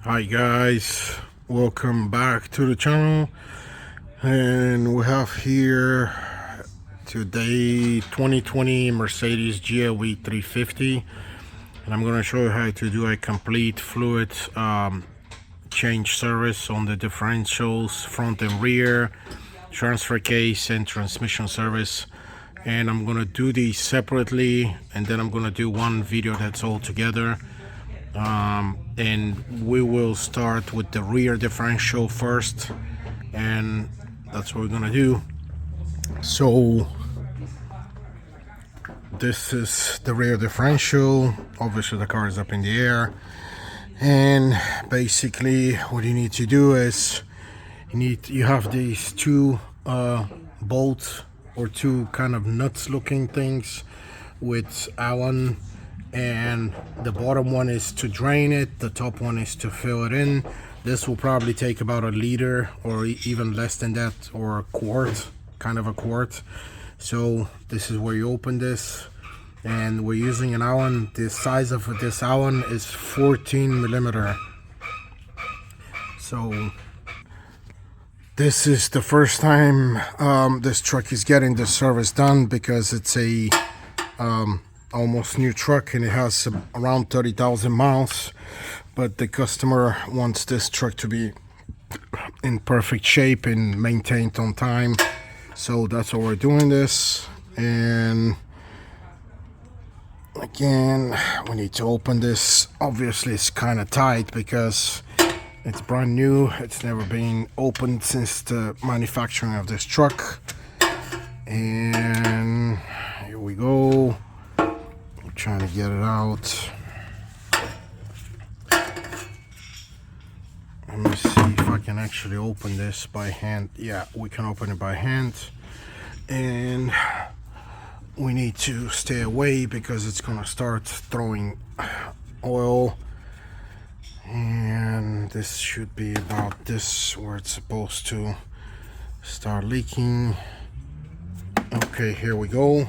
Hi guys, welcome back to the channel, and we have here today 2020 Mercedes GLE 350, and I'm going to show you how to do a complete fluid change service on the differentials, front and rear, transfer case and transmission service. And I'm going to do these separately, and then I'm going to do one video that's all together. And we will start with the rear differential first, and that's what we're gonna do. So this is the rear differential. Obviously the car is up in the air, and basically what you need to do is you have these two bolts, or two kind of nuts looking things with Allen, and the bottom one is to drain it, the top one is to fill it in. This will probably take about a liter or even less than that, or a quart, kind of a quart. So this is where you open this, and we're using an Allen. The size of this Allen is 14 millimeter. So this is the first time this truck is getting the service done, because it's a almost new truck, and it has around 30,000 miles, but the customer wants this truck to be in perfect shape and maintained on time. So that's why we're doing this. And again, we need to open this. Obviously it's kind of tight because it's brand new. It's never been opened since the manufacturing of this truck. And here we go. Trying to get it out. Let me see if I can actually open this by hand. Yeah, we can open it by hand, and we need to stay away because it's gonna start throwing oil, and this should be about this where it's supposed to start leaking. Okay, here we go.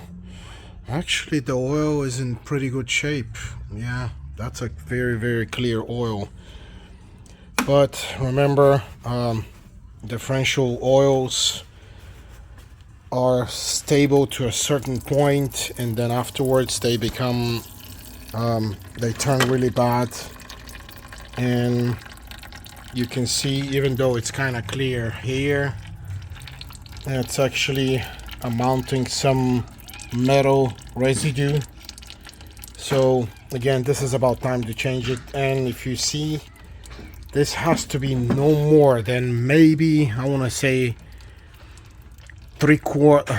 Actually, the oil is in pretty good shape. Yeah, that's a very clear oil. But remember, differential oils are stable to a certain point, and then afterwards they become they turn really bad. And you can see, even though it's kind of clear here, it's actually mounting some metal residue. So again, this is about time to change it. And if you see, this has to be no more than, maybe, I want to say three quarts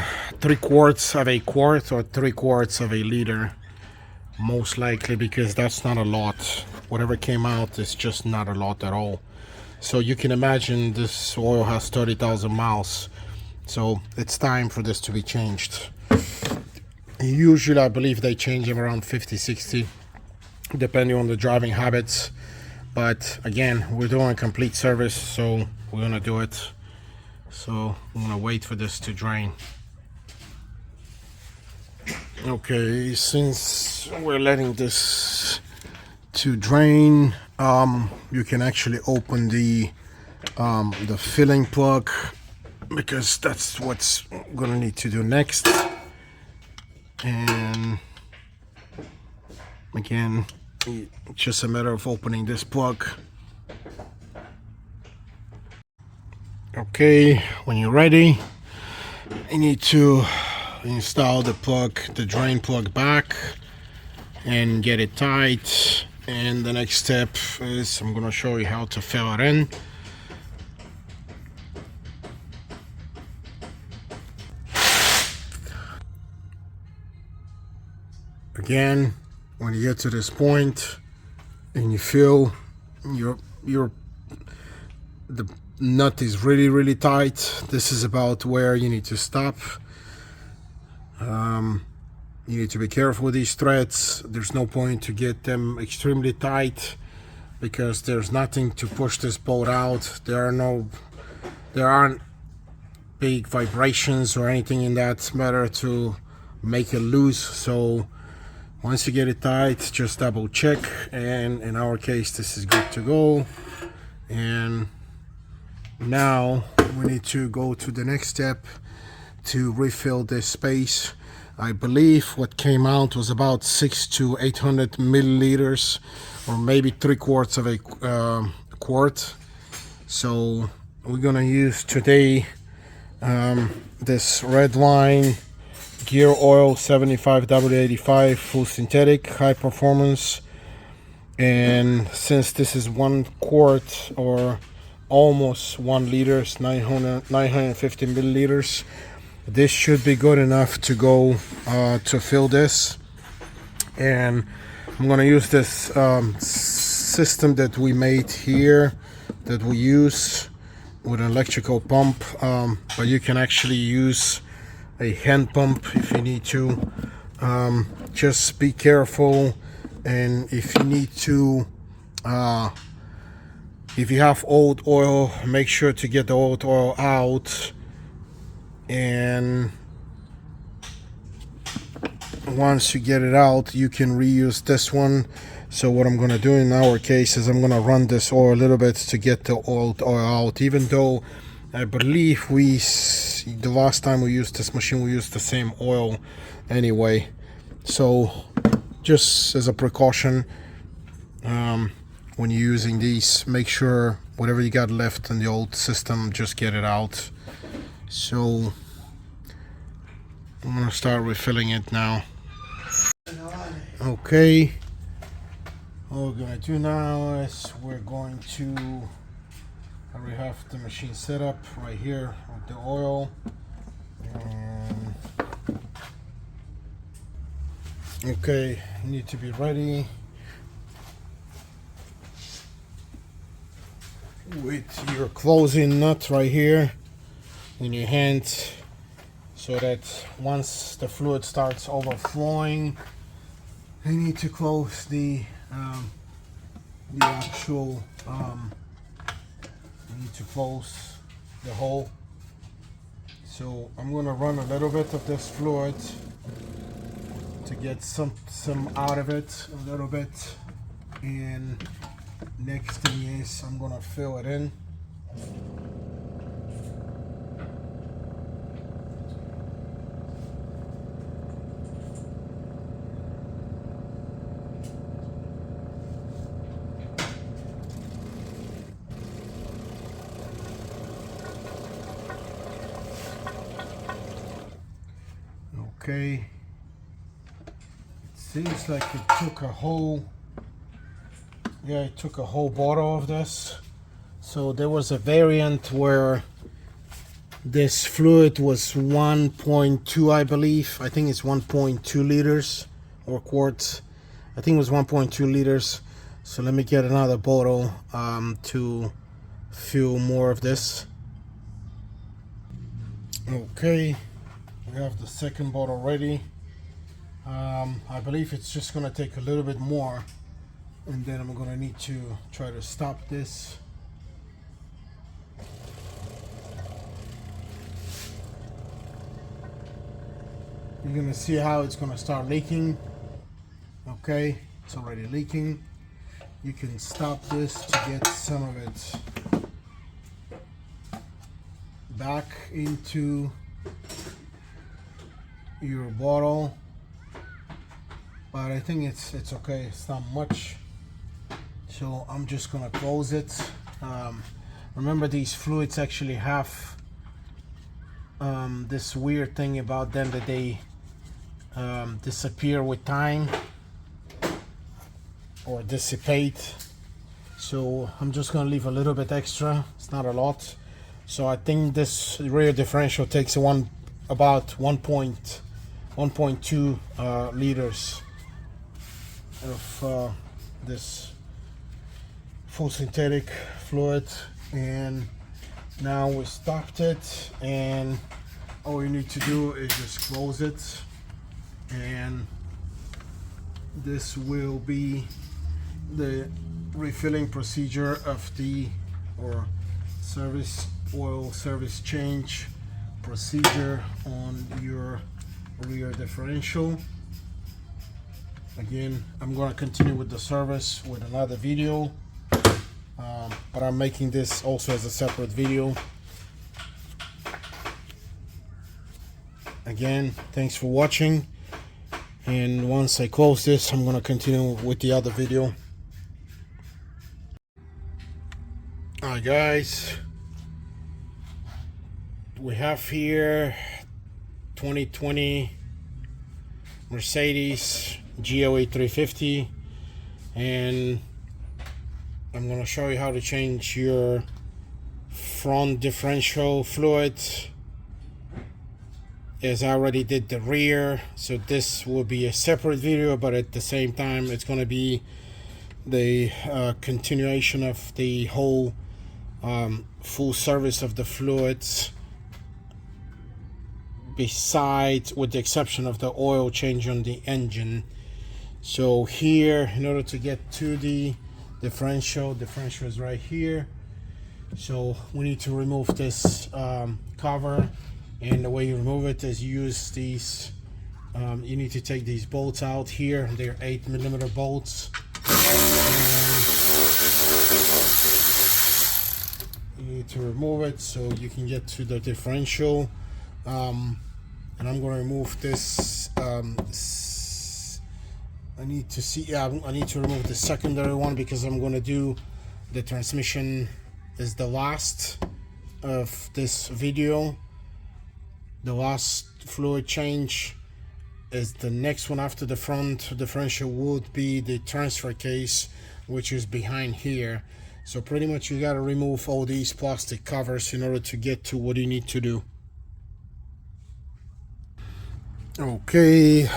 of a quart, or 3/4 of a liter, most likely, because that's not a lot. Whatever came out is just not a lot at all. So you can imagine this oil has 30,000 miles, so it's time for this to be changed. Usually I believe they change them around 50-60, depending on the driving habits. But again, we're doing a complete service, so we're gonna do it. So I'm gonna wait for this to drain. Okay, since we're letting this to drain, you can actually open the filling plug, because that's what's gonna need to do next. And again, it's just a matter of opening this plug. Okay, when you're ready, you need to install the plug, the drain plug, back and get it tight. And the next step is, I'm going to show you how to fill it in. Again, when you get to this point and you feel the nut is really tight, this is about where you need to stop. You need to be careful with these threads. There's no point to get them extremely tight, because there's nothing to push this bolt out. There aren't big vibrations or anything in that matter to make it loose. So Once you get it tight, just double check, and in our case this is good to go. And now we need to go to the next step to refill this space. I believe what came out was about 600 to 800 milliliters, or maybe 3/4 of a quart. So we're gonna use today this red line gear oil 75W85 full synthetic high performance. And since this is 1 quart or almost 1 liter, 950 milliliters, this should be good enough to go to fill this. And I'm gonna use this system that we made here, that we use with an electrical pump, but you can actually use a hand pump if you need to. Just be careful, and if you need to, if you have old oil, make sure to get the old oil out. And once you get it out, you can reuse this one. So what I'm gonna do in our case is I'm gonna run this oil a little bit to get the old oil out, even though I believe the last time we used this machine we used the same oil anyway. So just as a precaution, when you're using these, make sure whatever you got left in the old system, just get it out. So I'm gonna start refilling it now. Okay, what we're gonna do now is we're going to, I already have the machine set up right here with the oil. And okay, you need to be ready with your closing nut right here in your hand, so that once the fluid starts overflowing, you need to close the actual you need to close the hole. So I'm going to run a little bit of this fluid to get some out of it a little bit, and next thing is I'm going to fill it in. Okay, it seems like it took a whole, it took a whole bottle of this. So there was a variant where this fluid was 1.2, I believe. I think it's 1.2 liters or quarts. I think it was 1.2 liters. So let me get another bottle to fill more of this. Okay. We have the second bottle ready. I believe it's just gonna take a little bit more, and then I'm gonna need to try to stop this. You're gonna see how it's gonna start leaking. Okay, it's already leaking. You can stop this to get some of it back into your bottle, but I think it's okay. It's not much, so I'm just gonna close it. Remember, these fluids actually have this weird thing about them, that they disappear with time or dissipate. So I'm just gonna leave a little bit extra. It's not a lot. So I think this rear differential takes about 1.2 liters of this full synthetic fluid. And now we stopped it, and all you need to do is just close it, and this will be the refilling procedure of the oil service change procedure on your rear differential. Again, I'm going to continue with the service with another video, but I'm making this also as a separate video. Again, thanks for watching, and once I close this, I'm going to continue with the other video. Alright guys, we have here 2020 Mercedes GLE 350, and I'm going to show you how to change your front differential fluid, as I already did the rear. So this will be a separate video, but at the same time it's going to be the continuation of the whole full service of the fluids, besides with the exception of the oil change on the engine. So here, in order to get to the differential is right here. So we need to remove this cover, and the way you remove it is use these you need to take these bolts out here. They're 8mm bolts, and you need to remove it so you can get to the differential. And I'm going to remove this I need to remove the secondary one, because I'm going to do the transmission is the last of this video. The last fluid change is the next one after the front differential would be the transfer case, which is behind here. So pretty much you got to remove all these plastic covers in order to get to what you need to do. Okay,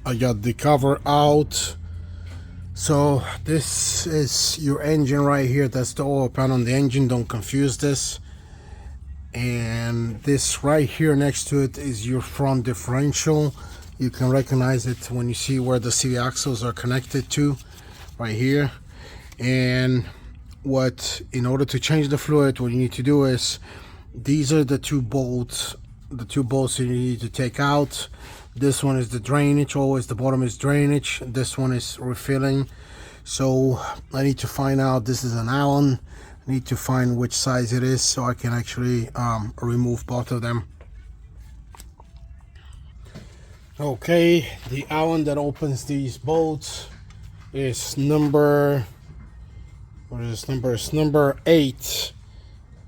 I got the cover out. So this is your engine right here. That's the oil pan on the engine, don't confuse this. And this right here next to it is your front differential. You can recognize it when you see where the CV axles are connected to, right here. And in order to change the fluid, what you need to do is, these are the two bolts you need to take out. This one is the drainage, always the bottom is drainage. This one is refilling. So I need to find out, this is an Allen. I need to find which size it is so I can actually remove both of them. Okay, the Allen that opens these bolts is number, what is this number? It's number 8.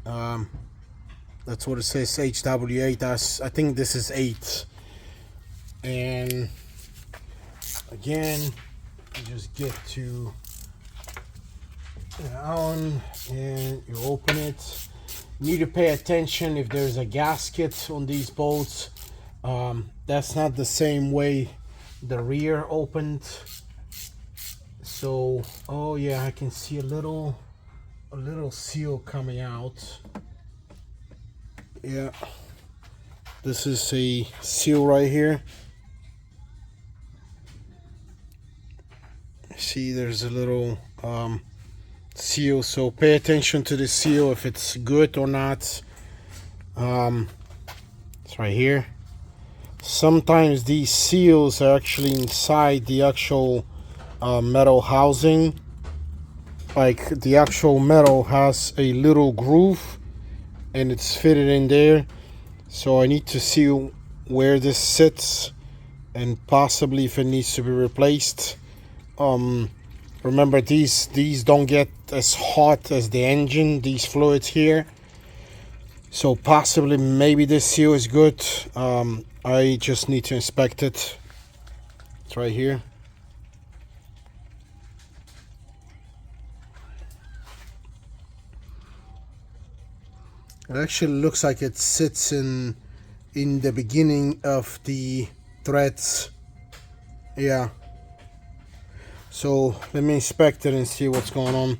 That's what it says, HW8. I think this is 8. And again, you just get to the Allen and you open it. You need to pay attention if there's a gasket on these bolts. That's not the same way the rear opened. So, oh yeah, I can see a little seal coming out. Yeah, this is a seal right here. See, there's a little seal, so pay attention to the seal, if it's good or not. It's right here. Sometimes these seals are actually inside the actual metal housing. Like the actual metal has a little groove and it's fitted in there. So I need to see where this sits and possibly if it needs to be replaced. Remember, these don't get as hot as the engine, these fluids here. So possibly maybe this seal is good. I just need to inspect it. It's right here. It actually looks like it sits in the beginning of the threads. Yeah. So let me inspect it and see what's going on.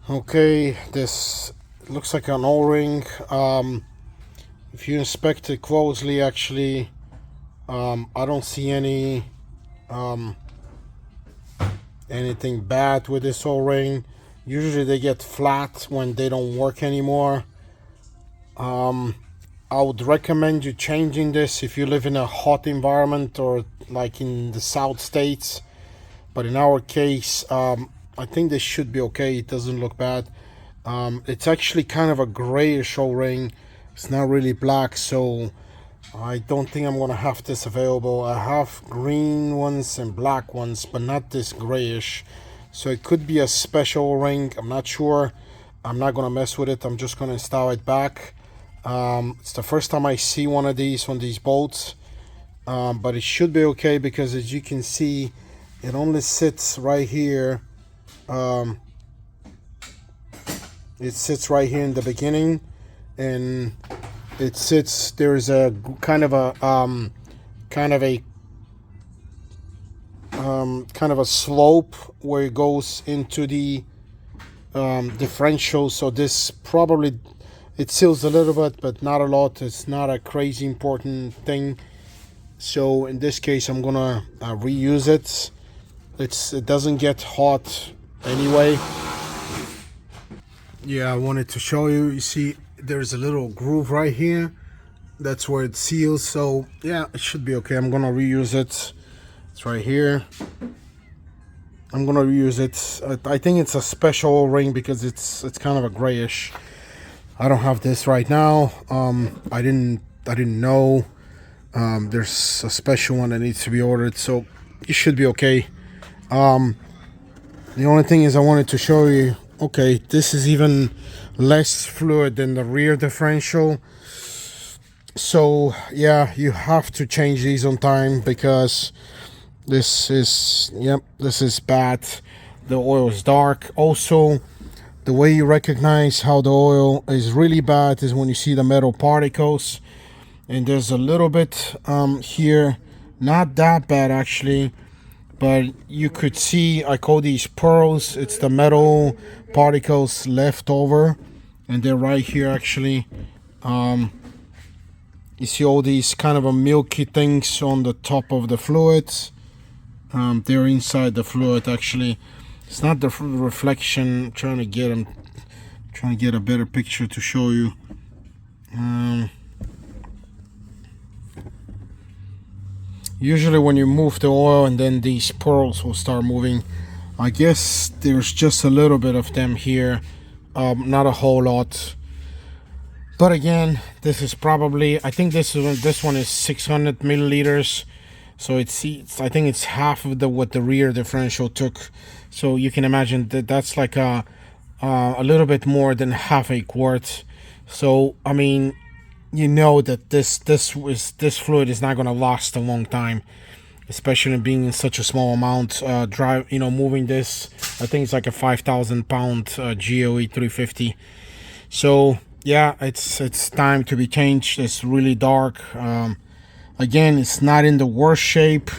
Okay, this looks like an O-ring. If you inspect it closely, actually, I don't see anything bad with this O-ring. Usually they get flat when they don't work anymore. I would recommend you changing this if you live in a hot environment or like in the South States. But in our case, I think this should be okay. It doesn't look bad. It's actually kind of a grayish O-ring. It's not really black, so I don't think I'm gonna have this available. I have green ones and black ones, but not this grayish. So it could be a special O-ring. I'm not sure. I'm not gonna mess with it. I'm just gonna install it back. It's the first time I see one of these on these bolts, but it should be okay because as you can see, it only sits right here. It sits right here in the beginning, and it sits. There's a kind of a slope where it goes into the differential. So this probably, it seals a little bit, but not a lot. It's not a crazy important thing. So in this case, I'm gonna reuse it. It doesn't get hot anyway. Yeah, I wanted to show you. You see, there's a little groove right here. That's where it seals. So yeah, it should be okay. I'm gonna reuse it. It's right here. I'm gonna reuse it. I think it's a special ring because it's kind of a grayish. I don't have this right now. I didn't know. There's a special one that needs to be ordered, so it should be okay. The only thing is I wanted to show you, okay, this is even less fluid than the rear differential. So yeah, you have to change these on time because this is, yep, this is bad. The oil is dark. Also, the way you recognize how the oil is really bad is when you see the metal particles, and there's a little bit here, not that bad actually, but you could see, I call these pearls. It's the metal particles left over, and they're right here actually. You see all these kind of a milky things on the top of the fluids. They're inside the fluid actually. It's not the reflection. I'm trying to get a better picture to show you. Usually when you move the oil, and then these pearls will start moving. I guess there's just a little bit of them here, not a whole lot. But again, this is probably, I think this one is 600 milliliters. So it's I think it's half of what the rear differential took. So you can imagine that that's like a little bit more than half a quart. So I mean, you know that this fluid is not going to last a long time, especially being in such a small amount. Moving this, I think it's like a 5,000 pound GOE 350. So yeah, it's time to be changed. It's really dark. Again, it's not in the worst shape,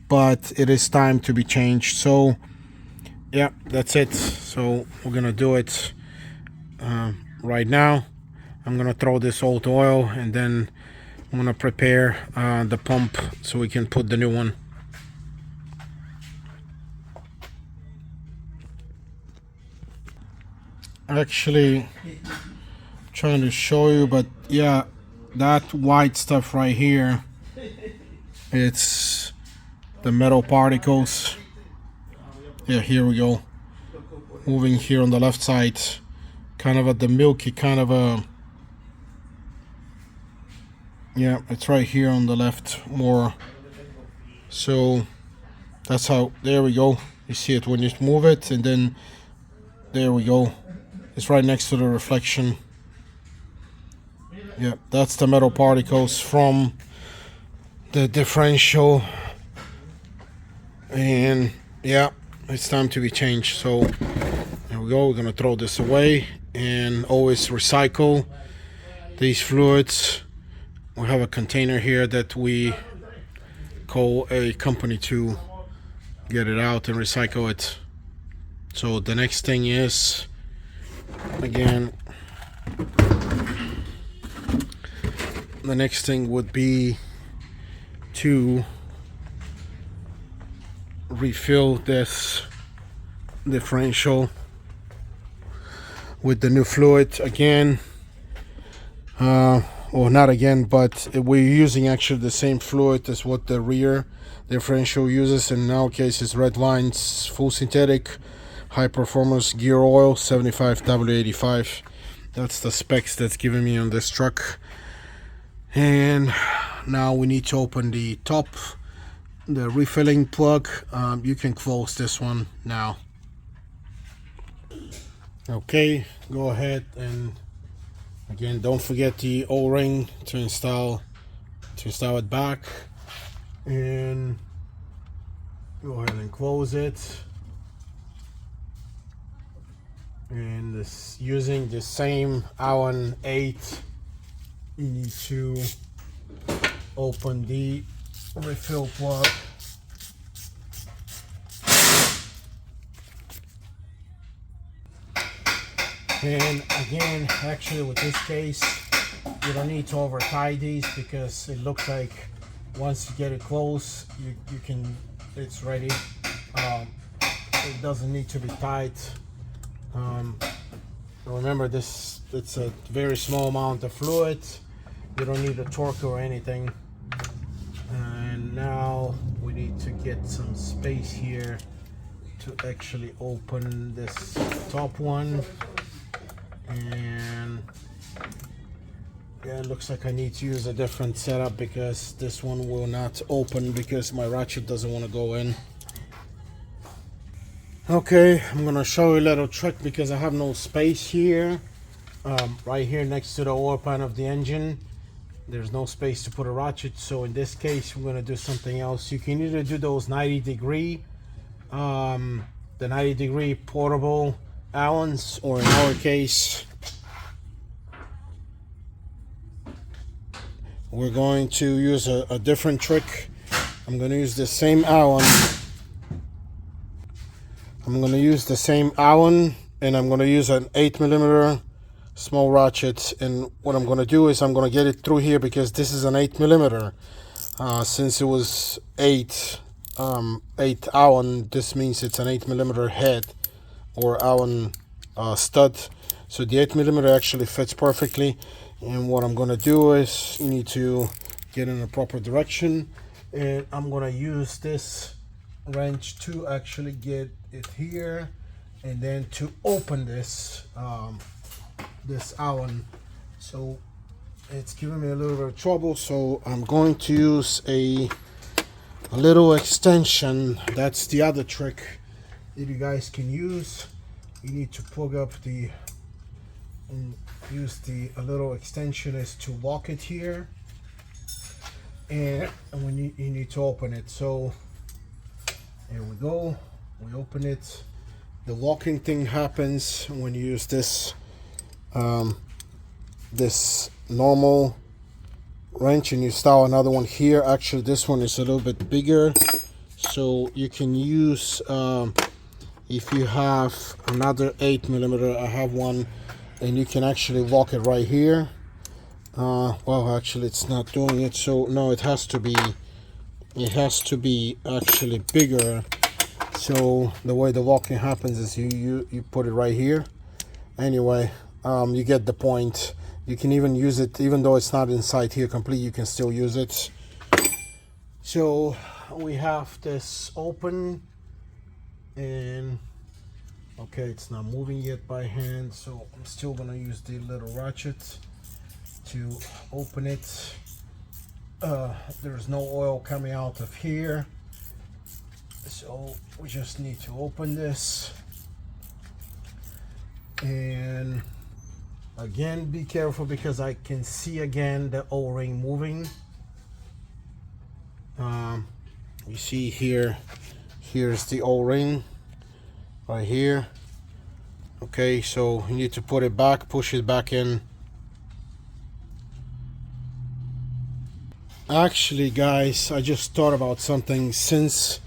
but it is time to be changed. So yeah, that's it. So we're gonna do it right now. I'm gonna throw this old oil, and then I'm gonna prepare the pump so we can put the new one. Actually, trying to show you, but yeah, that white stuff right here, it's the metal particles. Yeah, here we go, moving here on the left side, kind of at the milky kind of a, yeah, it's right here on the left more. So that's how, there we go, you see it when you move it, and then there we go, it's right next to the reflection. Yeah, that's the metal particles from the differential. And yeah, it's time to be changed. So there we go. We're gonna throw this away, and always recycle these fluids. We have a container here that we call a company to get it out and recycle it. So the next thing is, again, the next thing would be to refill this differential with the new fluid. Again, or not again, but we're using actually the same fluid as what the rear differential uses. In our case, it's red lines, full synthetic, high performance gear oil, 75 W85. That's the specs that's given me on this truck. And now we need to open the top, the refilling plug. You can close this one now. Okay, go ahead, and again, don't forget the O-ring to install it back, and go ahead and close it. And this, using the same Allen 8, you need to open the refill plug. And again, actually with this case, you don't need to over tie these, because it looks like once you get it close, you can, it's ready. It doesn't need to be tight. Remember, it's a very small amount of fluid. You don't need a torque or anything. And now we need to get some space here to actually open this top one. And yeah, it looks like I need to use a different setup, because this one will not open because my ratchet doesn't want to go in. Okay, I'm gonna show you a little trick, because I have no space here. Right here next to the oil pan of the engine, there's no space to put a ratchet. So in this case, we're gonna do something else. You can either do those 90-degree, the 90-degree portable Allens, or in our case, we're going to use a different trick. I'm going to use the same Allen. I'm going to use the same Allen, and I'm going to use an 8mm small ratchet. And what I'm going to do is I'm going to get it through here, because this is an 8mm. Since it was 8 Allen, this means it's an 8mm head, or Allen stud. So the 8mm actually fits perfectly. And what I'm going to do is, you need to get in the proper direction, and I'm going to use this wrench to actually get it here, and then to open this this Allen. So it's giving me a little bit of trouble, so I'm going to use a little extension. That's the other trick that you guys can use. You need to plug up the, and use a little extension is to lock it here, and when you need to open it. So here we go, we open it. The locking thing happens when you use this this normal wrench, and you install another one here. Actually, this one is a little bit bigger, so you can use if you have another 8mm, I have one, and you can actually lock it right here. Well, actually it's not doing it, so no, it has to be actually bigger. So the way the locking happens is you put it right here. Anyway, you get the point. You can even use it, even though it's not inside here complete, you can still use it. So we have this open, and okay, it's not moving yet by hand, so I'm still gonna use the little ratchet to open it. There's no oil coming out of here, so we just need to open this. And again, be careful, because I can see again the O-ring moving. You see here, here's the O-ring right here. Okay, so you need to put it back, push it back in. Actually, guys, I just thought about something. Since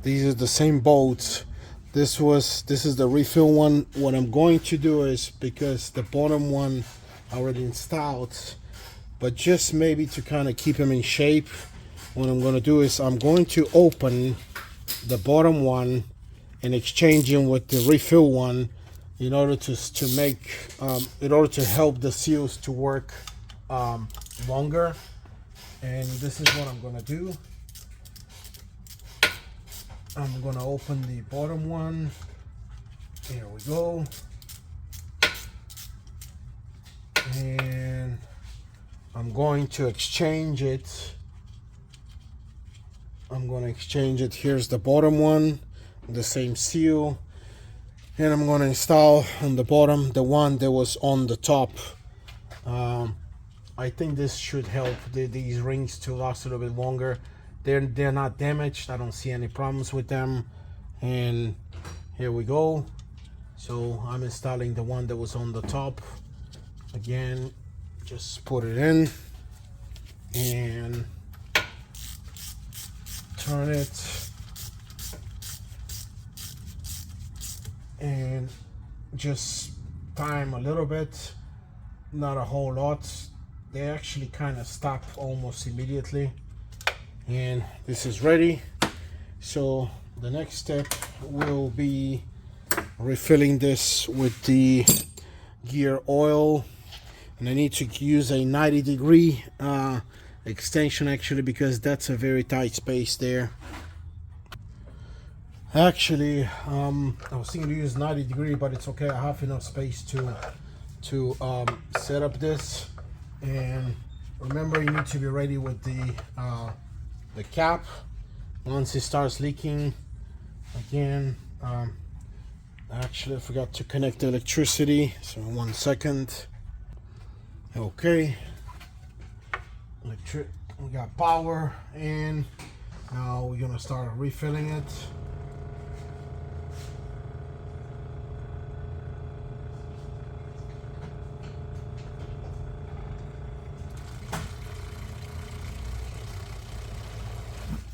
these are the same bolts, this is the refill one. What I'm going to do is, because the bottom one I already installed, but just maybe to kind of keep them in shape, what I'm going to do is I'm going to open the bottom one and exchange them with the refill one, in order to make in order to help the seals to work longer. And this is what I'm gonna do. I'm gonna open the bottom one. Here we go. And I'm going to exchange it. I'm going to exchange it. Here's the bottom one, the same seal. And I'm going to install on the bottom the one that was on the top. I think this should help these rings to last a little bit longer. They're not damaged. I don't see any problems with them. And here we go. So I'm installing the one that was on the top. Again, just put it in and turn it, and just time a little bit, not a whole lot. They actually kind of stop almost immediately. And this is ready. So the next step will be refilling this with the gear oil. And I need to use a 90-degree extension actually, because that's a very tight space there. Actually, I was thinking to use 90-degree, but it's okay. I have enough space to set up this. And remember, you need to be ready with the cap once it starts leaking. Again, actually I forgot to connect the electricity, so 1 second. Okay, we got power, and now we're gonna start refilling it.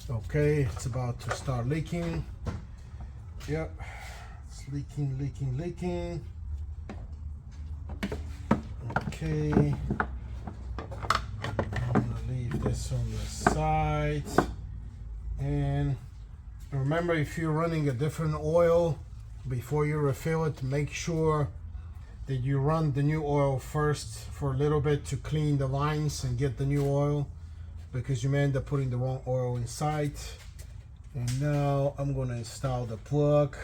Okay, it's about to start leaking. Yep, it's leaking. Okay, I'm gonna leave this on the side. And remember, if you're running a different oil before you refill it, make sure that you run the new oil first for a little bit to clean the lines and get the new oil, because you may end up putting the wrong oil inside. And now I'm going to install the plug,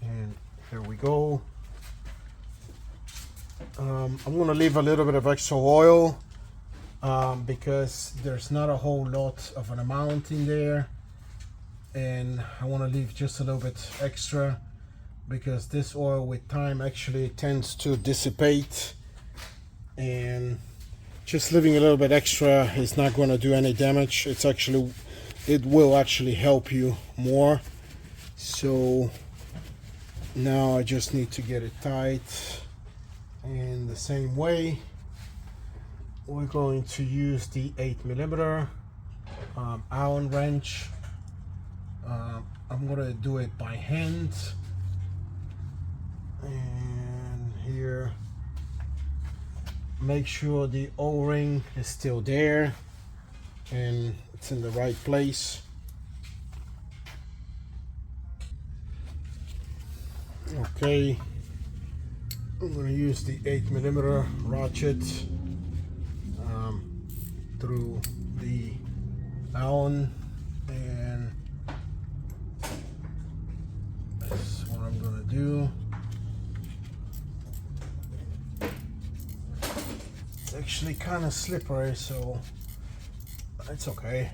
and here we go. I'm going to leave a little bit of extra oil because there's not a whole lot of an amount in there, and I want to leave just a little bit extra because this oil with time actually tends to dissipate, and just leaving a little bit extra is not going to do any damage. It will actually help you more. So now I just need to get it tight. In the same way, we're going to use the 8mm Allen wrench. I'm going to do it by hand. And here, make sure the O-ring is still there and it's in the right place. Okay, I'm going to use the 8mm ratchet through the Allen, and that's what I'm going to do. It's actually kind of slippery, so it's okay.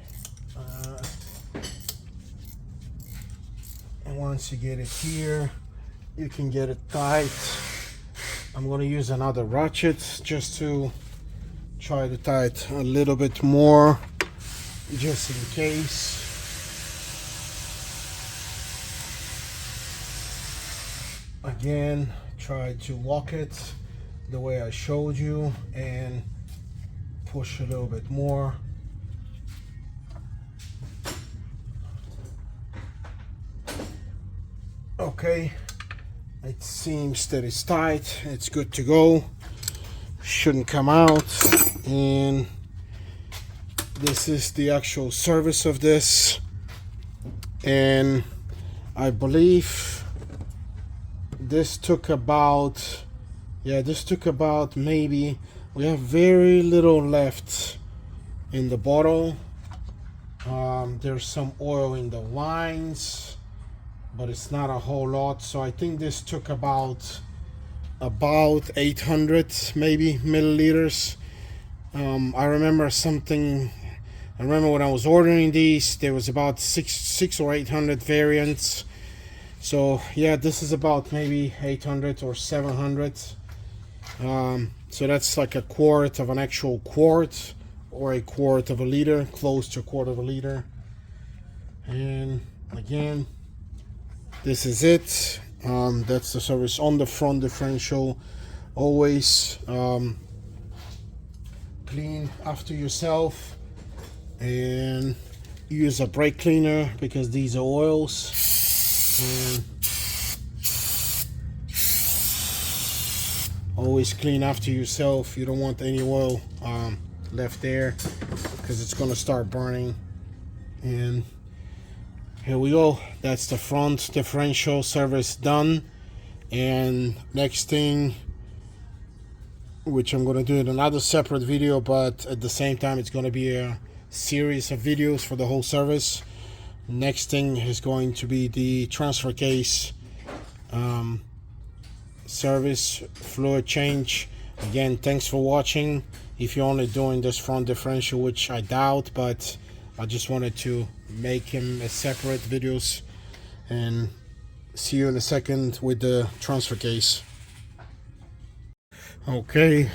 And once you get it here, you can get it tight. I'm going to use another ratchet just to try to tie it a little bit more, just in case. Again, try to lock it the way I showed you and push a little bit more. Okay, it seems that it's tight. It's good to go. Shouldn't come out. And this is the actual service of this. And I believe this took about, maybe we have very little left in the bottle. There's some oil in the lines, but it's not a whole lot. So I think this took about 800 maybe milliliters. I remember when I was ordering these, there was about six or 800 variants. So yeah, this is about maybe 800 or 700. So that's like a quart of an actual quart, or a quart of a liter, close to a quarter of a liter. And again, this is it. That's the service on the front differential. Always clean after yourself and use a brake cleaner, because these are oils. And always clean after yourself. You don't want any oil left there, because it's gonna start burning. And here we go. That's the front differential service done. And next thing, which I'm gonna do in another separate video, but at the same time it's gonna be a series of videos for the whole service. Next thing is going to be the transfer case service, fluid change. Again, thanks for watching. If you're only doing this front differential, which I doubt, but I just wanted to make him as separate videos. And see you in a second with the transfer case. Okay,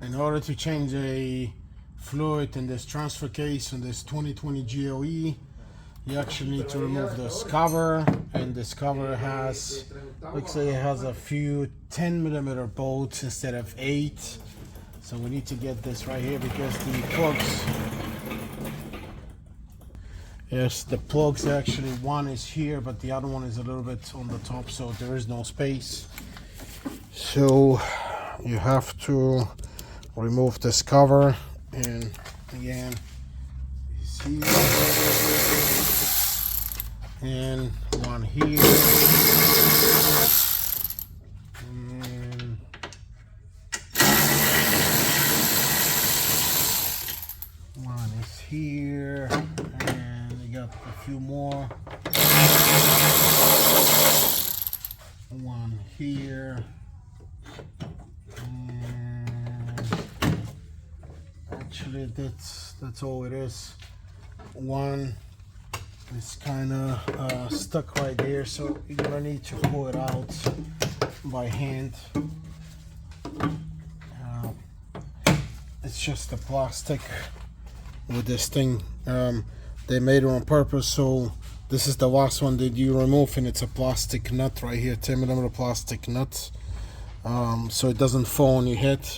in order to change a fluid in this transfer case in this 2020 GOE, you actually need to remove this cover. And this cover has, looks like it has a few 10mm bolts instead of 8. So we need to get this right here, because the plugs, yes, the plugs actually, one is here, but the other one is a little bit on the top, so there is no space. So you have to remove this cover. And again, you see, and one here, and one is here, and you got a few more, one here. Actually, that's all it is. One is kind of stuck right there, so you're gonna need to pull it out by hand. It's just the plastic with this thing. They made it on purpose, so this is the last one that you remove, and it's a plastic nut right here, 10mm plastic nut, so it doesn't fall on your head.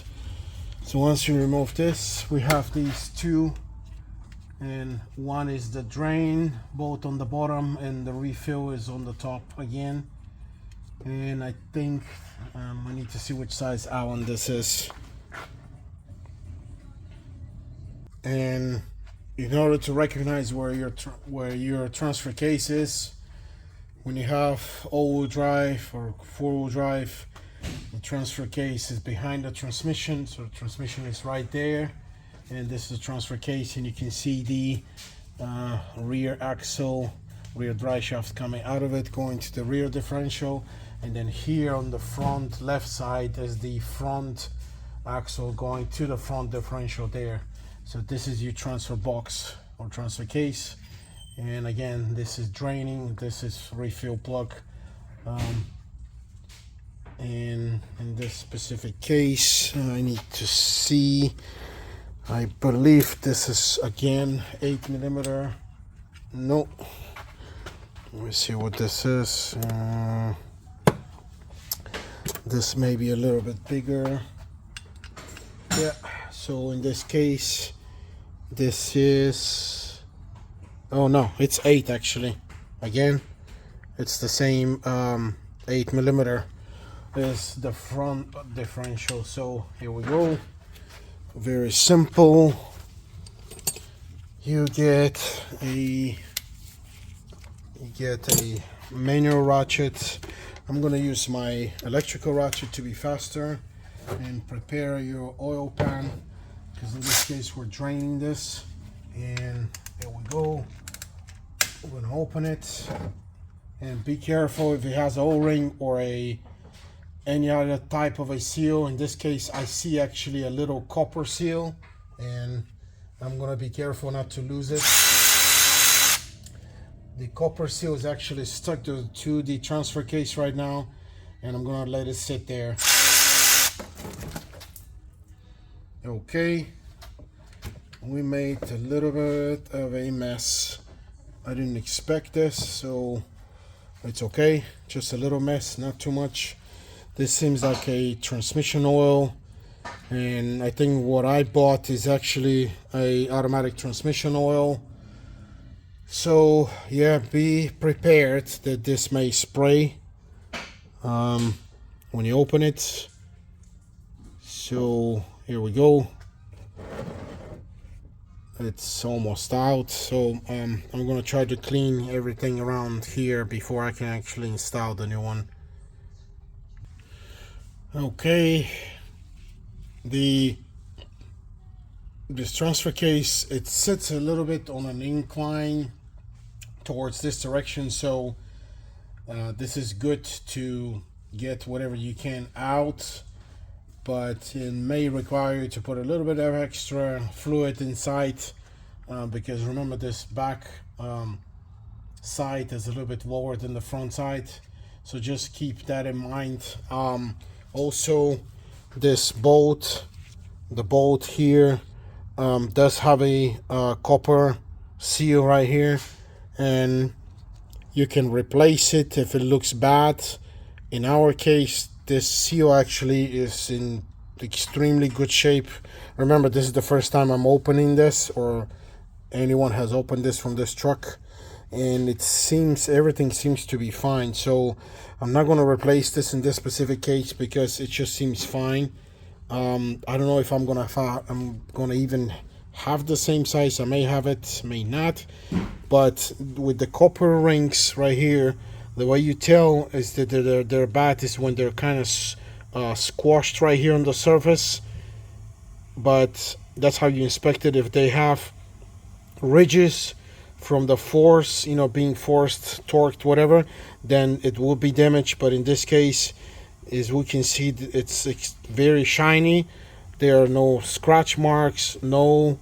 So once you remove this, we have these two, and one is the drain bolt on the bottom, and the refill is on the top again. And I think I need to see which size Allen this is. And in order to recognize where your transfer case is, when you have all-wheel drive or four-wheel drive, the transfer case is behind the transmission, so the transmission is right there, and this is the transfer case, and you can see the rear axle, rear drive shaft coming out of it, going to the rear differential. And then here on the front left side is the front axle going to the front differential there. So this is your transfer box or transfer case. And again, this is draining, this is refill plug. And in this specific case, I need to see, I believe this is again 8mm. No, let me see what this is. This may be a little bit bigger. Yeah, so in this case, this is, oh no, it's 8 actually. Again, it's the same 8mm is the front differential. So here we go, very simple. You get a manual ratchet. I'm gonna use my electrical ratchet to be faster. and prepare your oil pan, because in this case we're draining this. And there we go. We're gonna open it, and be careful if it has an O-ring or any other type of a seal. In this case I see actually a little copper seal, and I'm gonna be careful not to lose it. The copper seal is actually stuck to the transfer case right now, and I'm gonna let it sit there. Okay, we made a little bit of a mess. I didn't expect this, so it's okay. Just a little mess, not too much. This seems like a transmission oil, and I think what I bought is actually a automatic transmission oil. So yeah, be prepared that this may spray when you open it. So here we go. It's almost out, so I'm gonna try to clean everything around here before I can actually install the new one. Okay, this transfer case, it sits a little bit on an incline towards this direction, so this is good to get whatever you can out, but it may require you to put a little bit of extra fluid inside, because remember, this back side is a little bit lower than the front side, so just keep that in mind. Also, this bolt, the bolt here, does have a copper seal right here, and you can replace it if it looks bad. In our case, this seal actually is in extremely good shape. Remember, this is the first time I'm opening this, or anyone has opened this from this truck, and it seems everything seems to be fine. So I'm not going to replace this in this specific case because it just seems fine. I don't know if I'm gonna even have the same size. I may have it, may not, but with the copper rings right here, the way you tell is that they're bad is when they're kind of squashed right here on the surface. But that's how you inspect it. If they have ridges from the force, being forced, torqued, whatever, then it will be damaged. But in this case, as we can see, it's very shiny. There are no scratch marks, no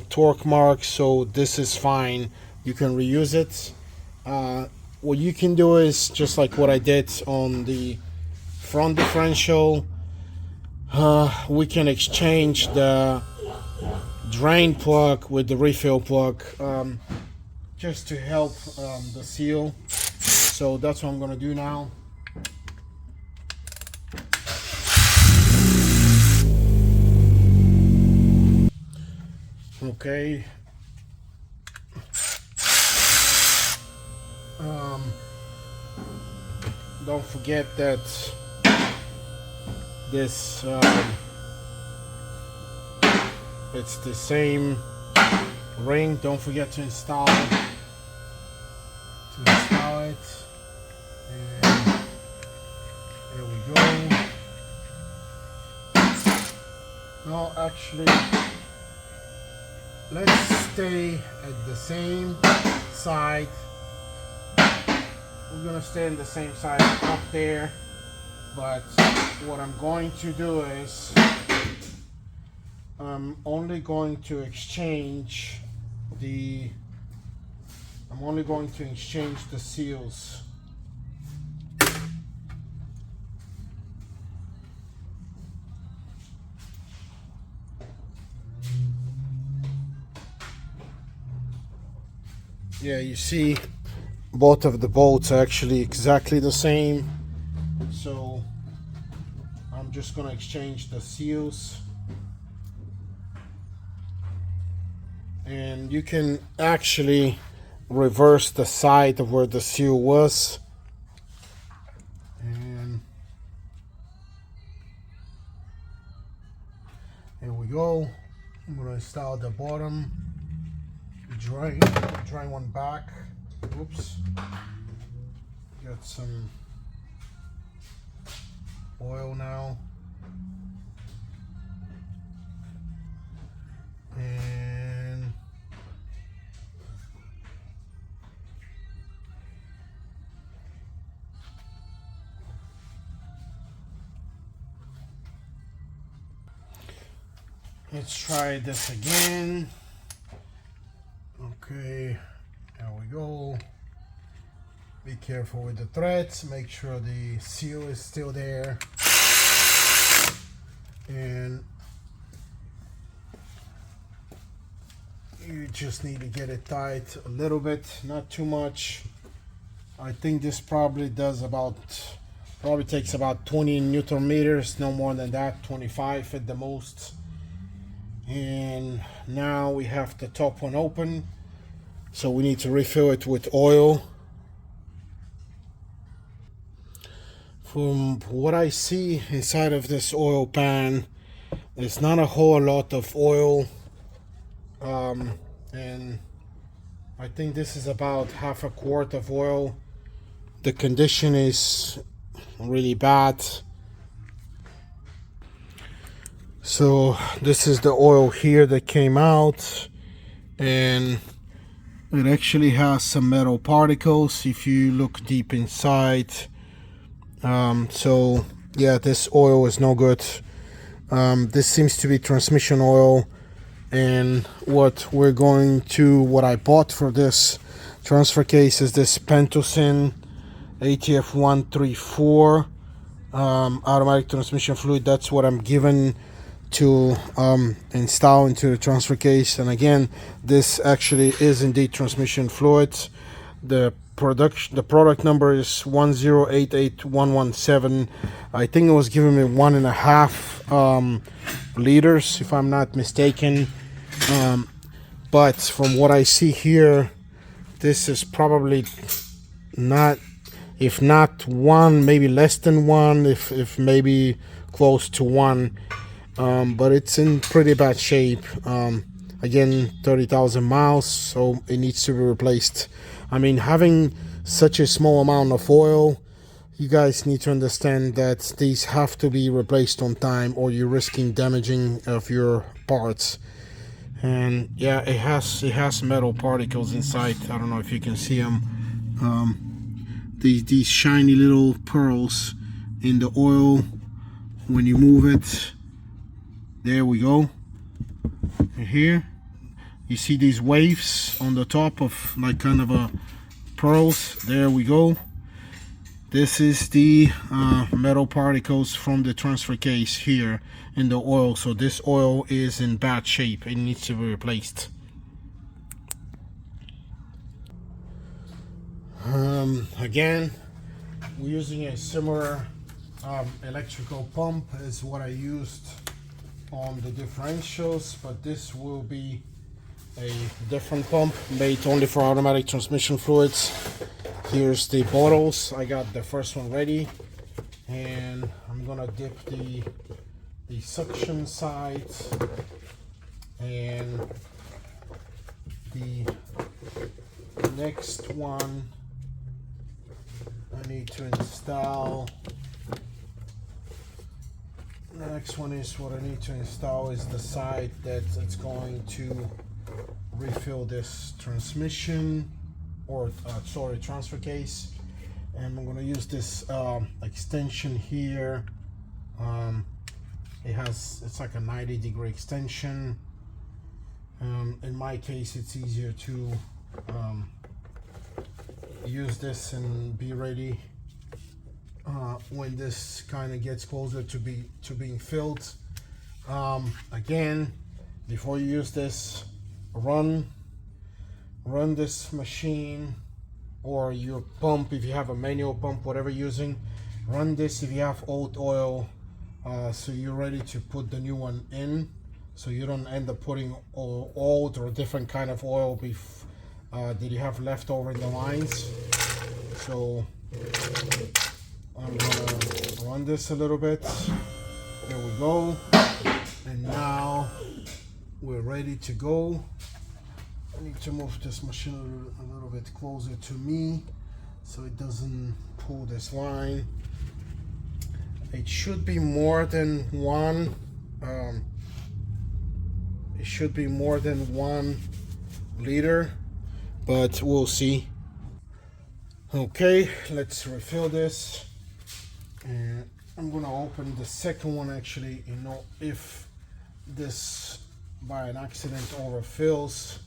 torque marks, so this is fine. You can reuse it. What you can do is just like what I did on the front differential. We can exchange the drain plug with the refill plug, just to help the seal. So that's what I'm gonna do now. Okay. Don't forget that this it's the same ring. Don't forget to install it. And there we go. No, actually, let's stay at the same side. We're gonna stay in the same side up there, but what I'm going to do is I'm only going to exchange the seals. Yeah, you see both of the bolts are actually exactly the same, so I'm just gonna exchange the seals. And you can actually reverse the side of where the seal was, and here we go. I'm gonna install the bottom drain one back. Oops, got some oil now. And let's try this again. Okay, there we go. Be careful with the threads, make sure the seal is still there. And you just need to get it tight a little bit, not too much. I think this probably takes about 20 Newton meters, no more than that, 25 at the most. And now we have the top one open, so we need to refill it with oil. From what I see inside of this oil pan, it's not a whole lot of oil, and I think this is about half a quart of oil. The condition is really bad. So this is the oil here that came out, and it actually has some metal particles if you look deep inside. So yeah, this oil is no good. This seems to be transmission oil, and what I bought for this transfer case is this Pentosin ATF 134 automatic transmission fluid. That's what I'm given to install into the transfer case. And again, this actually is indeed transmission fluid. The product number is 1088117. I think it was giving me 1.5 liters, if I'm not mistaken. But from what I see here, this is probably not, if not 1, maybe less than 1, if maybe close to 1. But it's in pretty bad shape. Again, 30,000 miles, so it needs to be replaced. I mean, having such a small amount of oil, you guys need to understand that these have to be replaced on time, or you're risking damaging of your parts. And yeah, it has metal particles inside. I don't know if you can see them. These shiny little pearls in the oil when you move it. There we go. And here you see these waves on the top of like kind of a pearls. There we go. This is the metal particles from the transfer case here in the oil. So this oil is in bad shape. It needs to be replaced. Again, we're using a similar electrical pump as what I used on the differentials, but this will be a different pump made only for automatic transmission fluids. Here's the bottles. I got the first one ready, and I'm gonna dip the suction side and the next one I need to install. The next one is what I need to install is the side that it's going to refill this transmission, or sorry, transfer case. And I'm going to use this extension here. It's like a 90-degree extension. In my case, it's easier to use this and be ready when this kind of gets closer to being filled. Again, before you use this, run this machine or your pump, if you have a manual pump, whatever you're using, run this if you have old oil, so you're ready to put the new one in, so you don't end up putting old or different kind of oil that you have left over in the lines. So I'm gonna run this a little bit. There we go. And now we're ready to go. I need to move this machine a little bit closer to me so it doesn't pull this line. It should be more than one. It should be more than 1 liter, but we'll see. Okay, let's refill this, and I'm gonna open the second one actually, you know, if this by an accident overfills.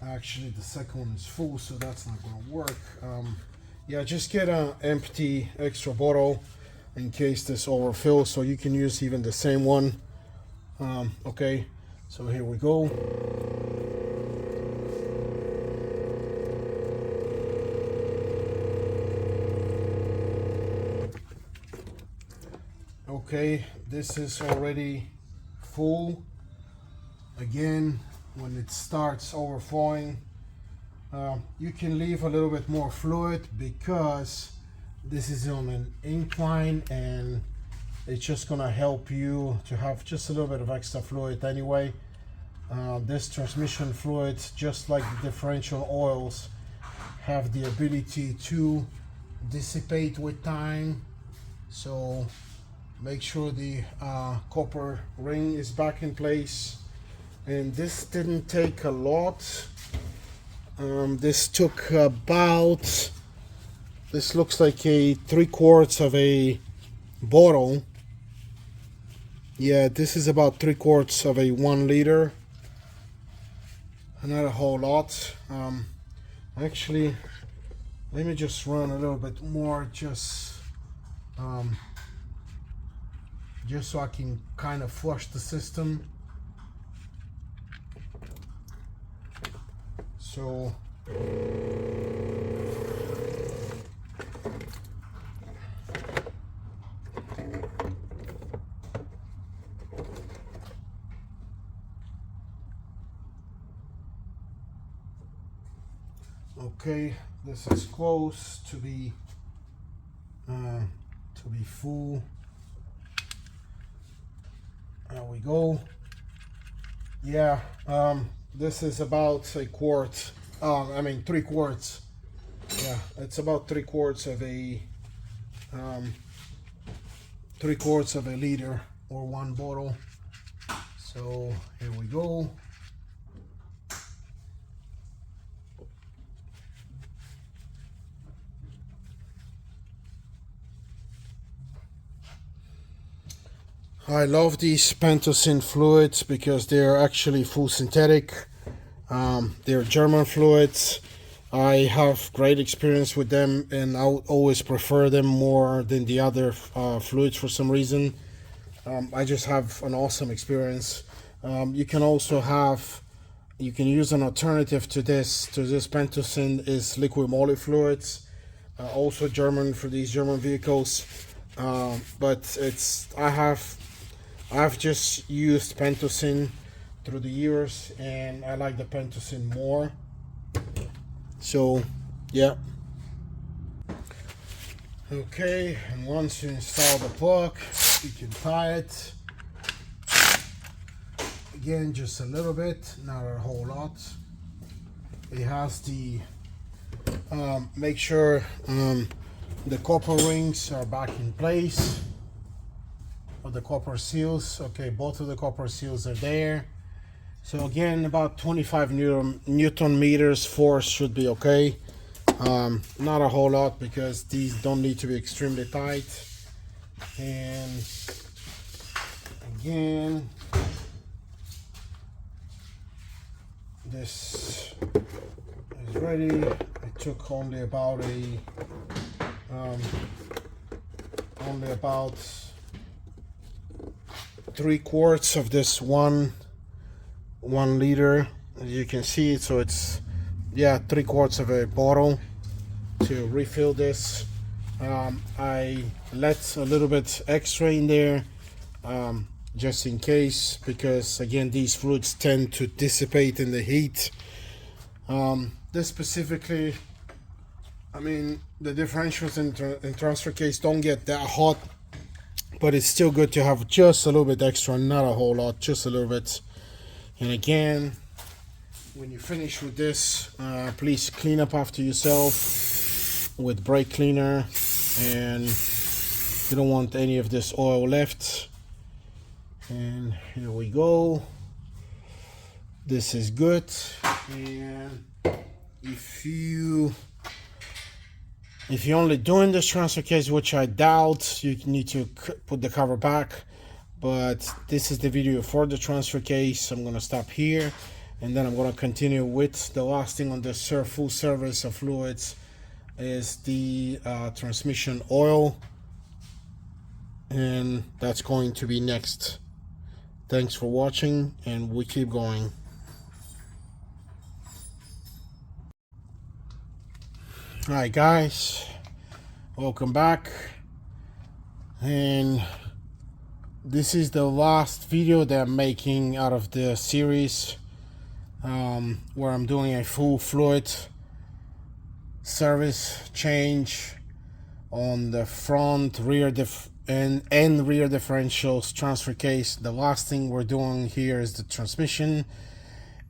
Actually the second one is full, so that's not gonna work. Yeah, just get an empty extra bottle in case this overfills, so you can use even the same one. Okay, so here we go. Okay, this is already full. Again, when it starts overflowing, you can leave a little bit more fluid because this is on an incline, and it's just gonna help you to have just a little bit of extra fluid anyway. This transmission fluid, just like the differential oils, have the ability to dissipate with time. So make sure the copper ring is back in place. And this didn't take a lot. This took about, this looks like a 3/4 of a bottle. Yeah, this is about 3/4 of a 1 liter. Not a whole lot. Actually, let me just run a little bit more, just so I can kind of flush the system. So okay, this is close to be full. There we go. Yeah, this is about a quart. I mean 3/4. Yeah, it's about 3/4 of a 3/4 of a liter or 1 bottle. So here we go. I love these Pentocin fluids because they're actually full synthetic. They're German fluids. I have great experience with them, and I would always prefer them more than the other fluids for some reason. I just have an awesome experience. You can also you can use an alternative to this Pentocin is liquid moly fluids, also German for these German vehicles. But I've just used Pentocin through the years, and I like the Pentocin more. So yeah. Okay, and once you install the plug, you can tie it. Again, just a little bit, not a whole lot. It has the make sure the copper rings are back in place. The copper seals, okay, both of the copper seals are there. So again, about 25 Newton meters force should be okay. Not a whole lot because these don't need to be extremely tight. And again, this is ready. It took only about only about 3/4 of this one liter, as you can see. So it's, yeah, 3/4 of a bottle to refill this. I let a little bit extra in there just in case, because again, these fluids tend to dissipate in the heat. This specifically, I mean, the differentials in transfer case don't get that hot, but it's still good to have just a little bit extra, not a whole lot, just a little bit. And again, when you finish with this, please clean up after yourself with brake cleaner, and You don't want any of this oil left. And here we go. This is good. And if you're only doing this transfer case, which I doubt, you need to put the cover back. But this is the video for the transfer case. I'm gonna stop here, and then I'm gonna continue with the last thing on the full service of fluids is the transmission oil, and that's going to be next. Thanks for watching, and we keep going. Alright guys, welcome back, and this is the last video that I'm making out of the series where I'm doing a full fluid service change on the front, rear and rear differentials transfer case. The last thing we're doing here is the transmission.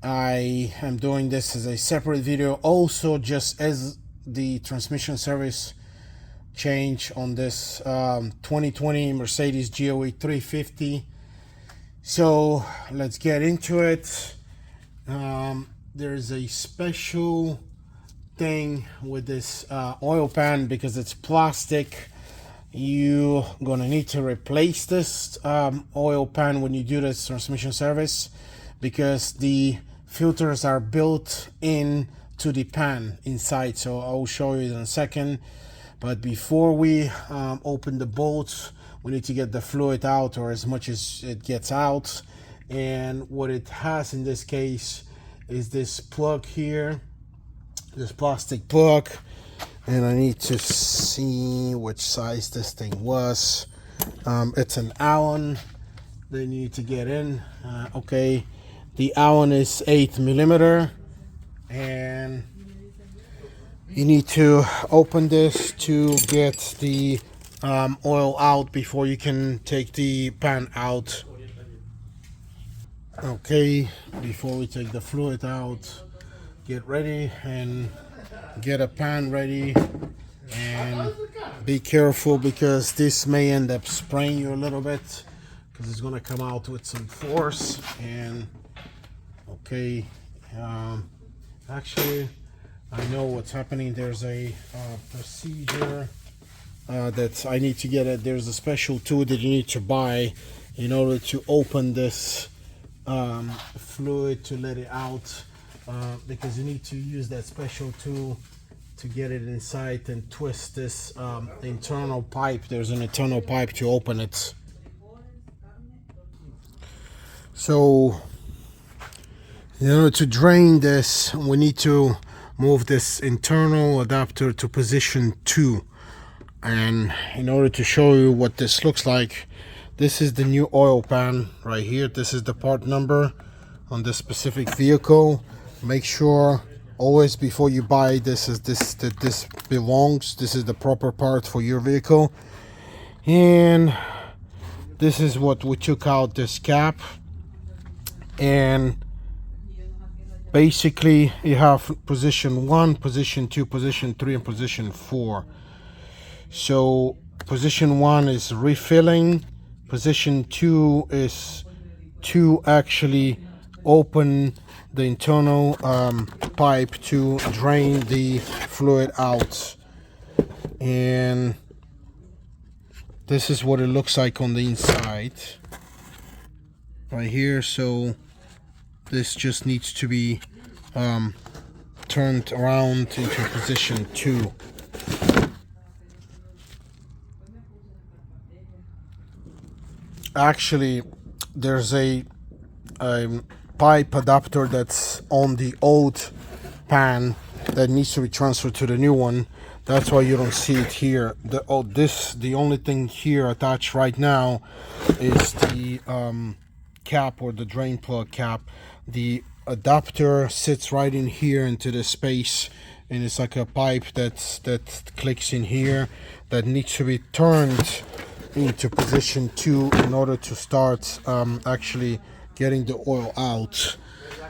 I am doing this as a separate video also, just as the transmission service change on this 2020 Mercedes GOE 350. So let's get into it. There's a special thing with this oil pan because it's plastic. You're gonna need to replace this oil pan when you do this transmission service, because the filters are built in to the pan inside. So I'll show you in a second, but before we open the bolts, we need to get the fluid out, or as much as it gets out. And what it has in this case is this plug here, this plastic plug, and I need to see which size this thing was. It's an Allen. They need to get in. Okay, the Allen is 8mm, and you need to open this to get the oil out before you can take the pan out. Okay, before we take the fluid out, get ready and get a pan ready, and be careful because this may end up spraying you a little bit, because it's going to come out with some force. And okay, actually I know what's happening. There's a procedure that I need to get it. There's a special tool that you need to buy in order to open this fluid to let it out, because you need to use that special tool to get it inside and twist this internal pipe. There's an internal pipe to open it. So in order to drain this, we need to move this internal adapter to position 2. And in order to show you what this looks like, this is the new oil pan right here. This is the part number on this specific vehicle. Make sure always before you buy this is that this belongs. This is the proper part for your vehicle. And this is what we took out, this cap. And basically you have position 1, position 2, position 3, and position 4. So position 1 is refilling, position 2 is to actually open the internal pipe to drain the fluid out. And this is what it looks like on the inside right here. So this just needs to be turned around into position 2. Actually, there's a pipe adapter that's on the old pan that needs to be transferred to the new one. That's why you don't see it here. The only thing here attached right now is the cap, or the drain plug cap. The adapter sits right in here into the space, and it's like a pipe that clicks in here that needs to be turned into position 2 in order to start actually getting the oil out.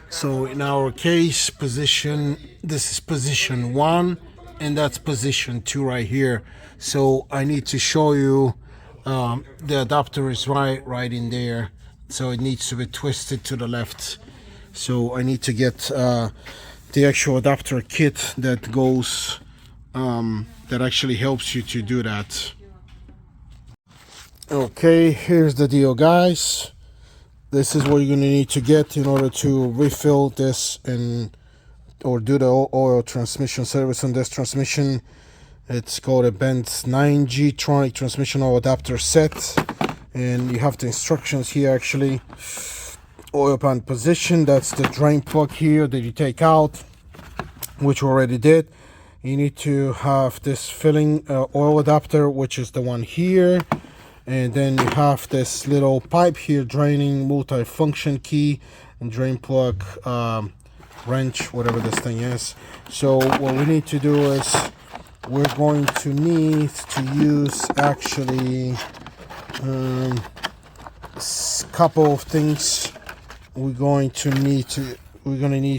So in our case, this is position 1, and that's position 2 right here. So I need to show you the adapter is right in there, so it needs to be twisted to the left. So I need to get the actual adapter kit that goes that actually helps you to do that. Okay, here's the deal, guys. This is what you're going to need to get in order to refill this or do the oil transmission service on this transmission. It's called a Benz 9G TRONIC transmission oil adapter set, and you have the instructions here actually. Oil pan position, that's the drain plug here that you take out, which we already did. You need to have this filling oil adapter, which is the one here, and then you have this little pipe here, draining multi-function key and drain plug, wrench, whatever this thing is. So what we need to do is we're going to need to use actually a couple of things. We're going to need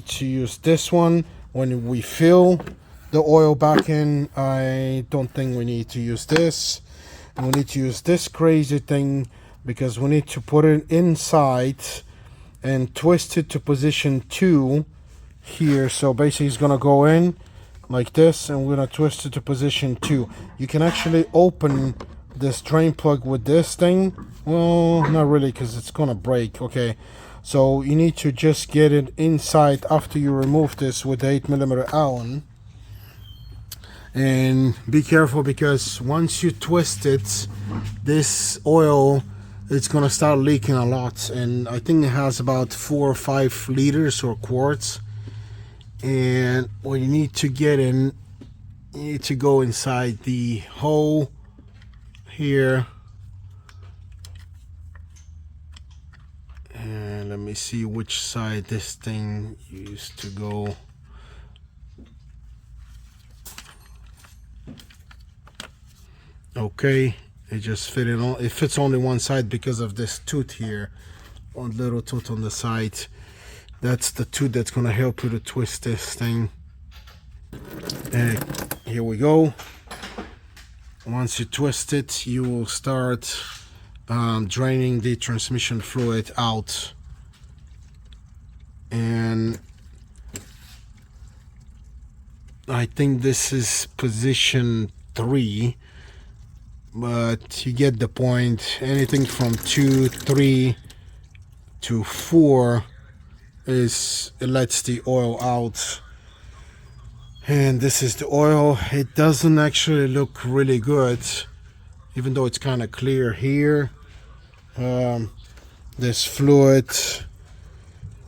to use this one when we fill the oil back in. I don't think we need to use this. And we need to use this crazy thing because we need to put it inside and twist it to position 2 here. So basically it's gonna go in like this, and we're gonna twist it to position 2. You can actually open this drain plug with this thing. Well, not really, because it's gonna break. Okay, so you need to just get it inside after you remove this with the 8mm Allen. And be careful, because once you twist it, this oil, it's gonna start leaking a lot, and I think it has about 4 or 5 liters or quarts. And what you need to get in, you need to go inside the hole here, and let me see which side this thing used to go. Okay, it just fit in. It fits only one side because of this tooth here, one little tooth on the side. That's the tooth that's gonna help you to twist this thing. And here we go. Once you twist it, you will start draining the transmission fluid out. And I think this is position 3, but you get the point. Anything from 2, 3 to 4 is, it lets the oil out. And this is the oil. It doesn't actually look really good, even though it's kind of clear here. This fluid,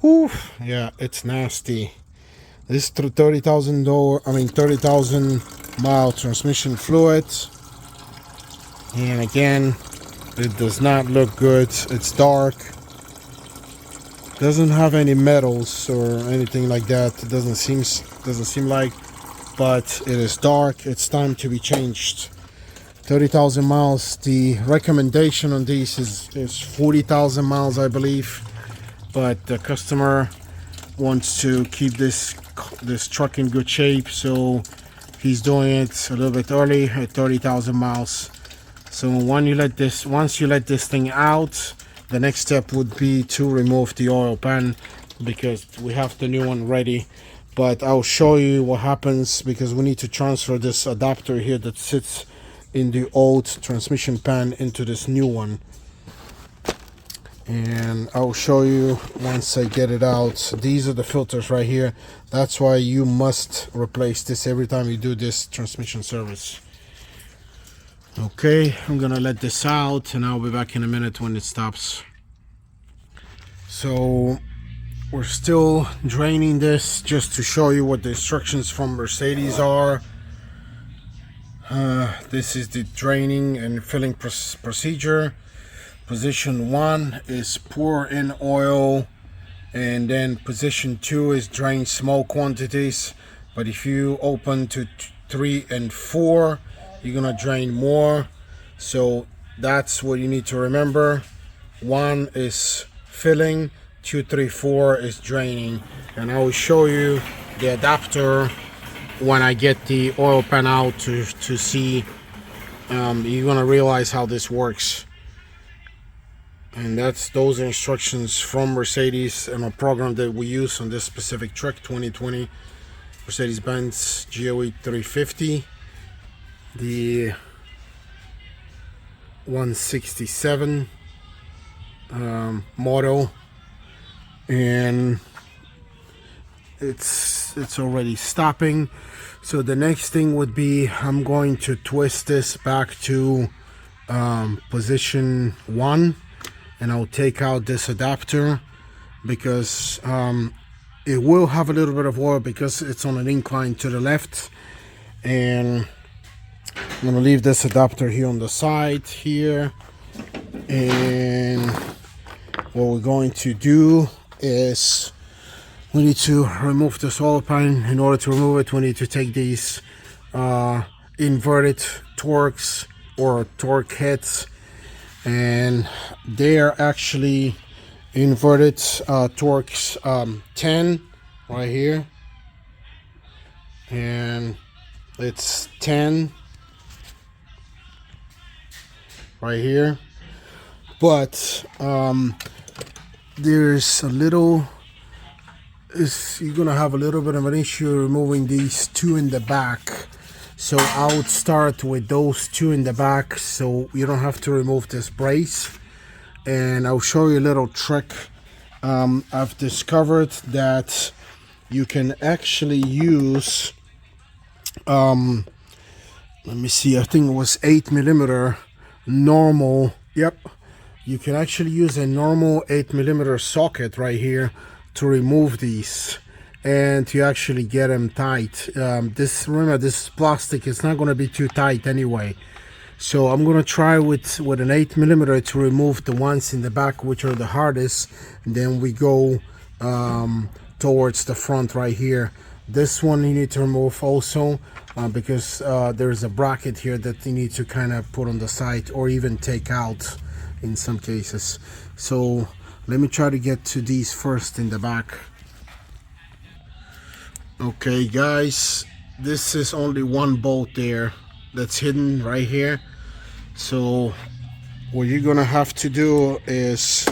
whew, yeah, it's nasty. This is $30,000 mile transmission fluid, and again, it does not look good. It's dark. Doesn't have any metals or anything like that. It doesn't seem like, but it is dark. It's time to be changed. 30,000 miles. The recommendation on these is 40,000 miles, I believe, but the customer wants to keep this truck in good shape, so he's doing it a little bit early at 30,000 miles. So once you let this thing out, the next step would be to remove the oil pan, because we have the new one ready. But I'll show you what happens, because we need to transfer this adapter here that sits in the old transmission pan into this new one. And I'll show you once I get it out. These are the filters right here. That's why you must replace this every time you do this transmission service. Okay, I'm gonna let this out and I'll be back in a minute when it stops. So we're still draining this just to show you what the instructions from Mercedes are. This is the draining and filling procedure. Position 1 is pour in oil, and then position 2 is drain small quantities. But if you open to 3 and 4, you're gonna drain more. So that's what you need to remember. 1 is filling, 2, 3, 4 is draining. And I will show you the adapter when I get the oil pan out to see you're gonna realize how this works. And that's those instructions from Mercedes and a program that we use on this specific truck, 2020 Mercedes-Benz GOE 350, the 167 model, and it's already stopping. So the next thing would be I'm going to twist this back to position 1, and I'll take out this adapter because it will have a little bit of oil because it's on an incline to the left. And I'm gonna leave this adapter here on the side here, and what we're going to do is we need to remove this oil pan. In order to remove it, we need to take these inverted Torx or torque heads, and they are actually inverted Torx 10 right here, and it's 10 right here, but there's a little, you're gonna have a little bit of an issue removing these two in the back. So I would start with those two in the back so you don't have to remove this brace. And I'll show you a little trick. I've discovered that you can actually use let me see, I think it was 8mm normal. Yep, you can actually use a normal 8mm socket right here to remove these and to actually get them tight. Remember, this plastic is not going to be too tight anyway. So I'm going to try with an 8mm to remove the ones in the back, which are the hardest. And then we go towards the front right here. This one you need to remove also because there's a bracket here that you need to kind of put on the side or even take out in some cases. So let me try to get to these first in the back. Okay guys, this is only one bolt there that's hidden right here. So what you're gonna have to do is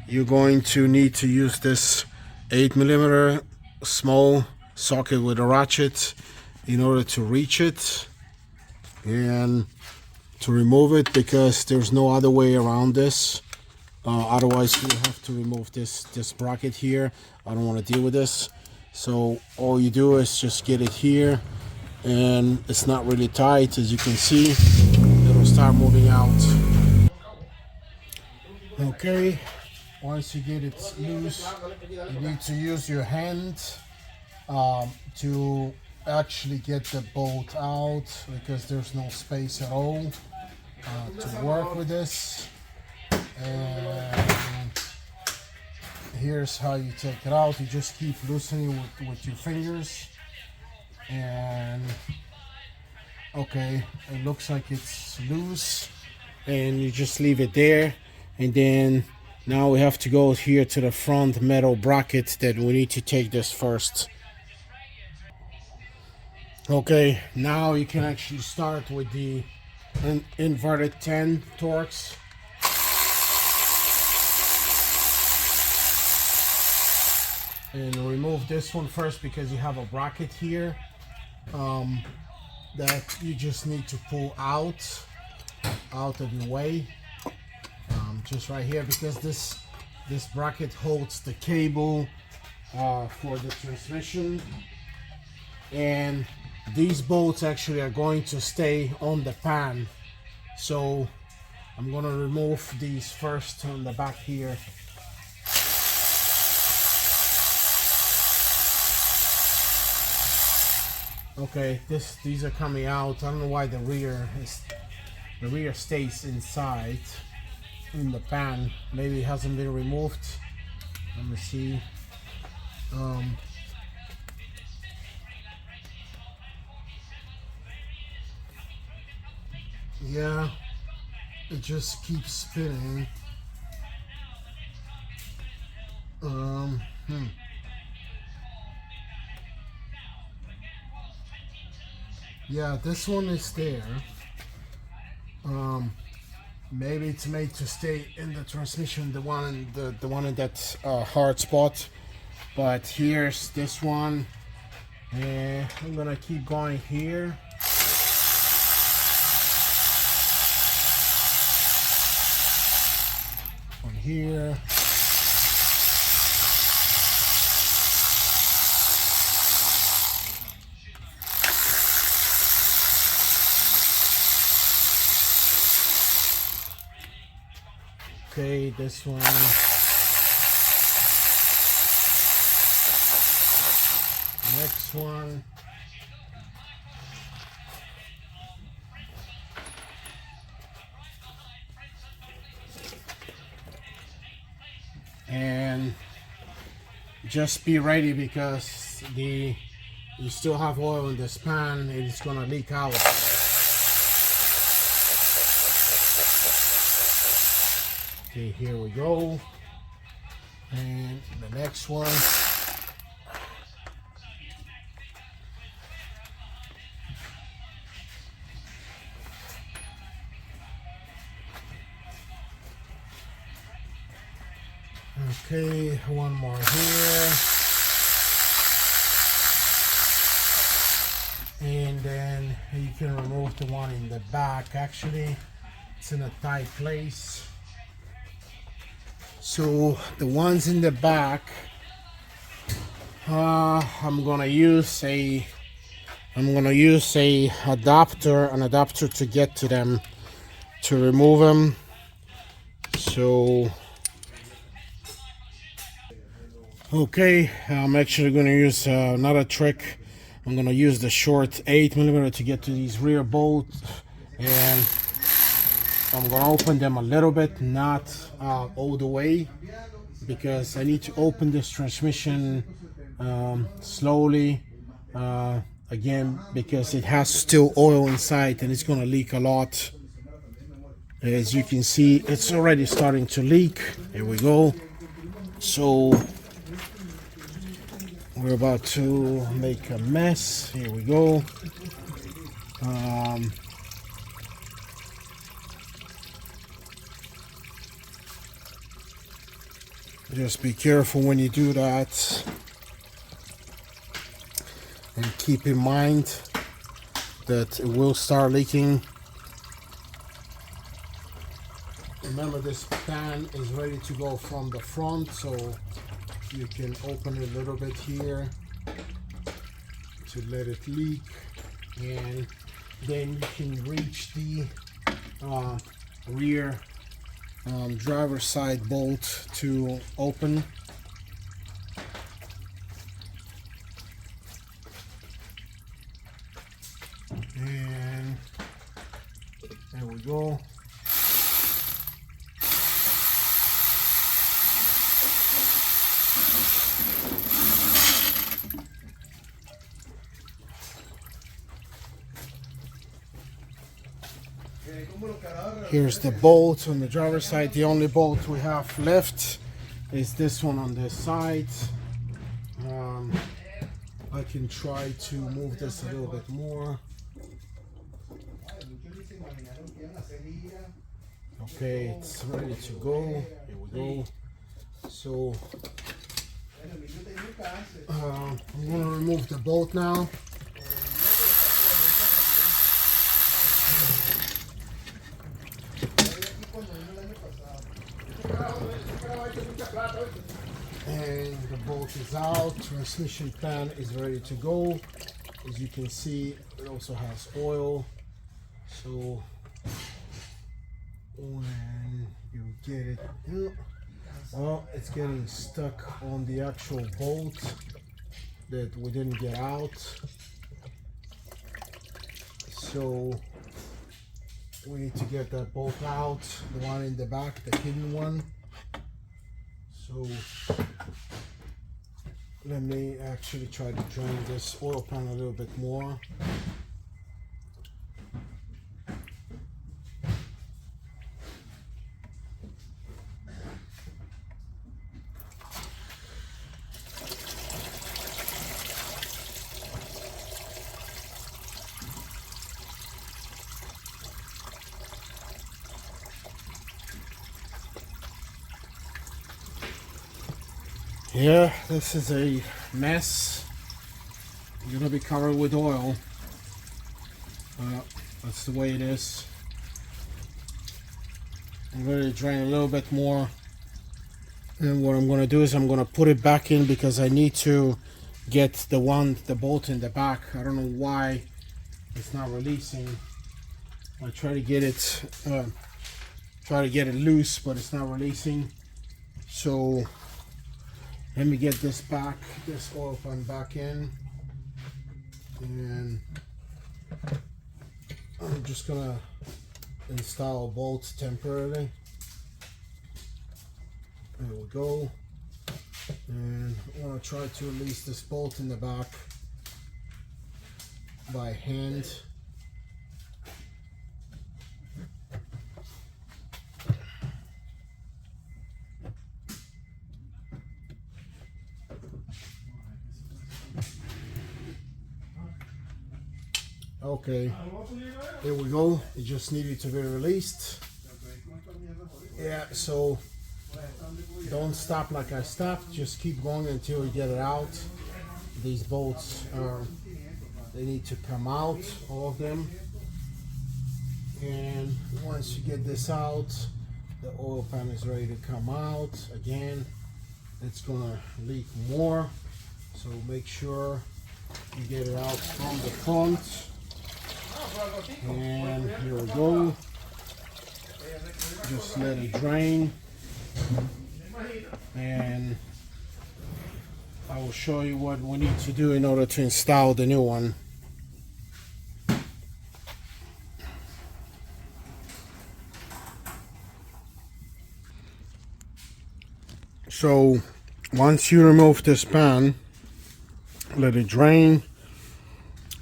you're going to need to use this 8mm small socket with a ratchet in order to reach it and to remove it, because there's no other way around this. Otherwise you have to remove this bracket here. I don't want to deal with this. So all you do is just get it here, and it's not really tight, as you can see. It'll start moving out. Okay, once you get it loose, you need to use your hand to actually get the bolt out, because there's no space at all to work with this. And here's how you take it out. You just keep loosening with your fingers, and okay, it looks like it's loose, and you just leave it there. And then now we have to go here to the front metal bracket that we need to take this first. Okay, now you can actually start with the inverted 10 Torx. And remove this one first because you have a bracket here that you just need to pull out of the way, just right here, because this bracket holds the cable for the transmission, and these bolts actually are going to stay on the pan. So I'm going to remove these first on the back here. Okay, these are coming out. I don't know why the rear stays inside in the pan. Maybe it hasn't been removed. Let me see. Yeah, it just keeps spinning. Yeah, this one is there. Maybe it's made to stay in the transmission, the one in that hard spot. But here's this one, and I'm gonna keep going here. On here. Okay, this one. Next one. And just be ready, because you still have oil in this pan, it's gonna leak out. Okay, here we go. And the next one. Okay, one more here. And then you can remove the one in the back. Actually, it's in a tight place. So the ones in the back, I'm gonna use an adapter to get to them, to remove them. So okay, I'm actually gonna use another trick. I'm gonna use the short 8mm to get to these rear bolts, and I'm gonna open them a little bit, not all the way, because I need to open this transmission slowly, again, because it has still oil inside and it's gonna leak a lot. As you can see, it's already starting to leak. Here we go. So we're about to make a mess. Here we go. Just be careful when you do that, and keep in mind that it will start leaking. Remember, this pan is ready to go from the front, so you can open it a little bit here to let it leak, and then you can reach the rear driver's side bolt to open. And there we go. Here's the bolt on the driver's side. The only bolt we have left is this one on this side. I can try to move this a little bit more. Okay, it's ready to go. Here we go. So I'm going to remove the bolt now. And the bolt is out. Transmission pan is ready to go. As you can see, it also has oil. So when you get it, well, it's getting stuck on the actual bolt that we didn't get out. So we need to get that bolt out, the one in the back, the hidden one. So let me actually try to drain this oil pan a little bit more. Yeah, this is a mess. You're gonna be covered with oil. That's the way it is. I'm going to drain a little bit more, and what I'm going to do is I'm going to put it back in because I need to get the bolt in the back. I don't know why it's not releasing. I try to get it loose, but it's not releasing. So let me get this oil pan back in, and I'm just gonna install a bolt temporarily. There we go. And I want to try to release this bolt in the back by hand. Okay, here we go. It just needed to be released. Yeah, so don't stop like I stopped. Just keep going until you get it out. These bolts they need to come out, all of them. And once you get this out, the oil pan is ready to come out. Again, it's gonna leak more, so make sure you get it out from the front. And here we go. Just let it drain, and I will show you what we need to do in order to install the new one. So once you remove this pan, let it drain.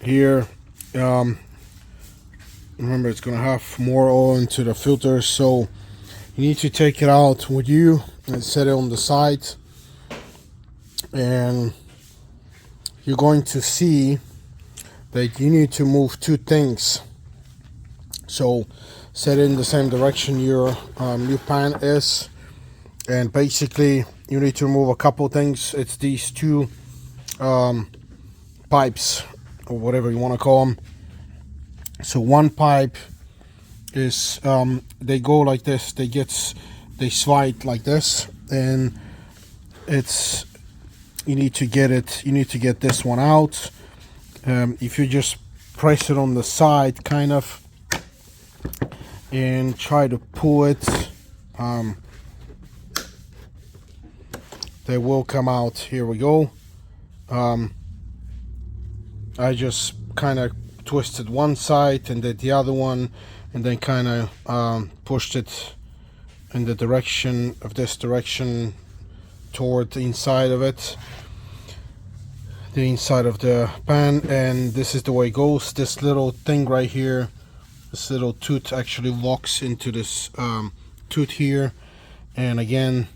Here, remember, it's going to have more oil into the filter, so you need to take it out with you and set it on the side. And you're going to see that you need to move two things. So set it in the same direction your new pan is, and basically you need to remove a couple things. It's these two pipes, or whatever you want to call them. So one pipe is they go like this, they slide like this, and you need to get this one out. If you just press it on the side kind of and try to pull it, they will come out. Here we go. I just kind of twisted one side and then the other one, and then kind of pushed it in the direction of this direction toward the inside of it, the inside of the pan. And this is the way it goes. This little thing right here, this little tooth actually locks into this tooth here, and again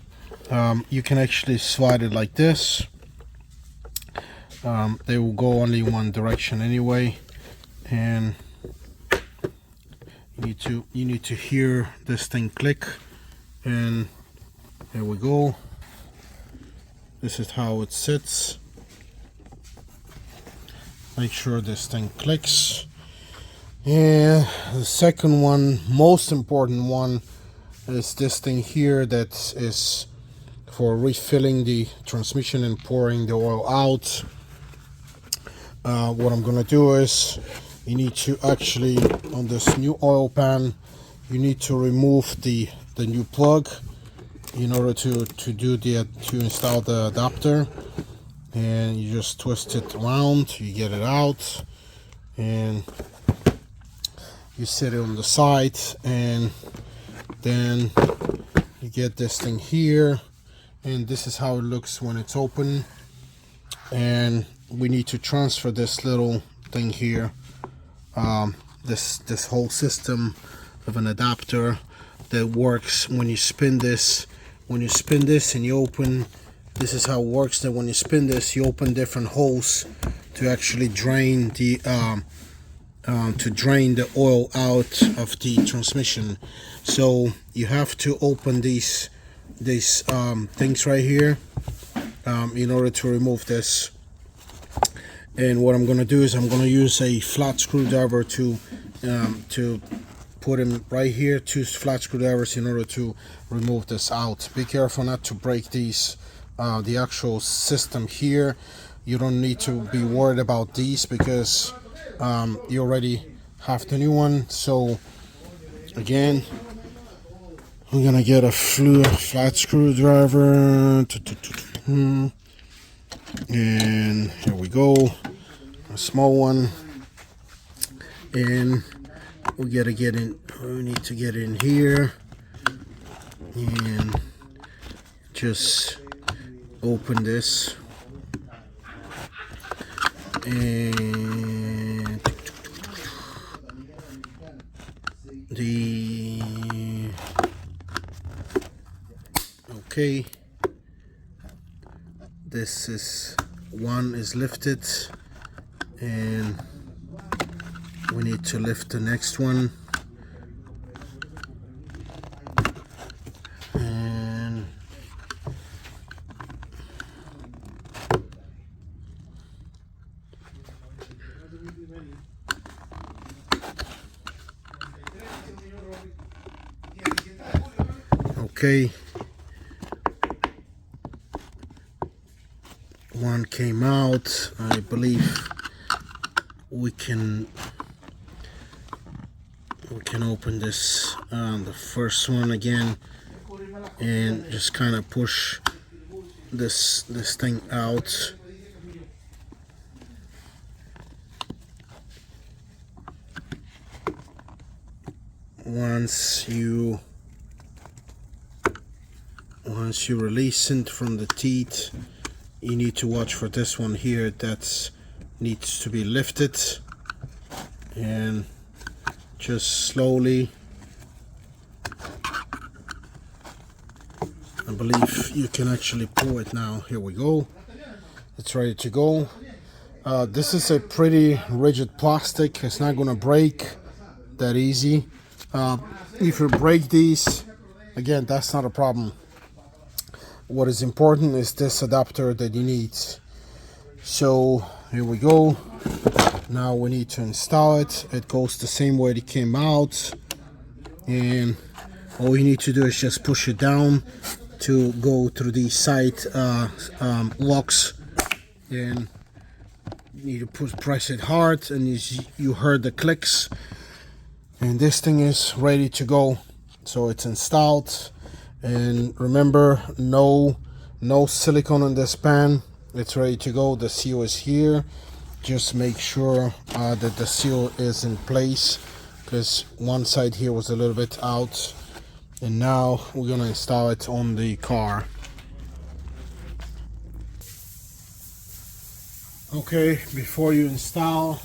you can actually slide it like this. They will go only one direction anyway, and you need to hear this thing click, and there we go. This is how it sits. Make sure this thing clicks. And the second one, most important one, is this thing here that is for refilling the transmission and pouring the oil out. What I'm gonna do is, you need to actually, on this new oil pan, you need to remove the new plug in order to install the adapter, and you just twist it around, you get it out, and you set it on the side, and then you get this thing here, and this is how it looks when it's open. And we need to transfer this little thing here, this whole system of an adapter that works when you spin this. When you spin this and you open, this is how it works, that when you spin this, you open different holes to actually drain the oil out of the transmission. So you have to open these things right here, in order to remove this. And what I'm going to do is I'm going to use a flat screwdriver to put him right here, 2 flat screwdrivers in order to remove this out. Be careful not to break these, the actual system here. You don't need to be worried about these because you already have the new one. So again, we're gonna get a flat screwdriver, and here we go, a small one, and we need to get in here and just open this, and okay, this is one is lifted, and we need to lift the next one, and okay, one came out. I believe we can open this, the first one again, and just kind of push this thing out. Once you release it from the teeth, you need to watch for this one here that needs to be lifted, and just slowly, I believe you can actually pull it now. Here we go, it's ready to go. This is a pretty rigid plastic, it's not gonna break that easy. If you break these, again, that's not a problem. What is important is this adapter that you need. So here we go. Now we need to install it. It goes the same way it came out, and all you need to do is just push it down to go through these side locks, and you need to press it hard, and you heard the clicks, and this thing is ready to go. So it's installed, and remember, no silicone in this pan. It's ready to go. The seal is here. Just make sure that the seal is in place, because one side here was a little bit out. And now we're gonna install it on the car. Okay, before you install,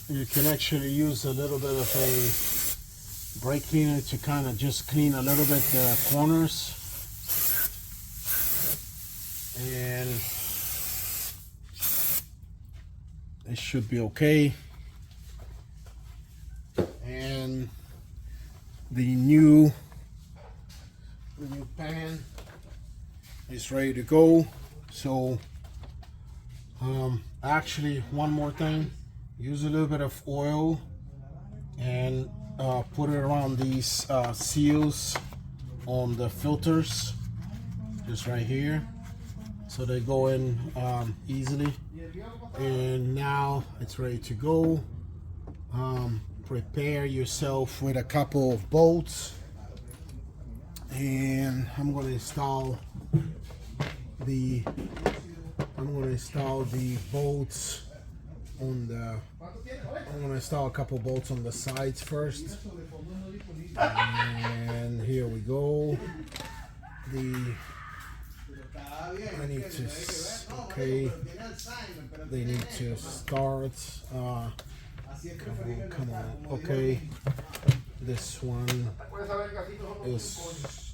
you can actually use a little bit of a brake cleaner to kind of just clean a little bit the corners, and it should be okay. And the new pan is ready to go. So actually, one more thing, use a little bit of oil and put it around these seals on the filters, just right here, so they go in easily. And now it's ready to go. Prepare yourself with a couple of bolts, and I'm going to install the bolts on the. I'm going to install a couple bolts on the sides first, and here we go. I need to, okay, they need to start, come on, okay, this one is,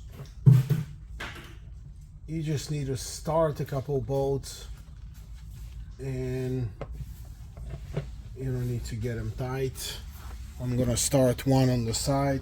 you just need to start a couple bolts, and you don't need to get them tight. I'm gonna start one on the side.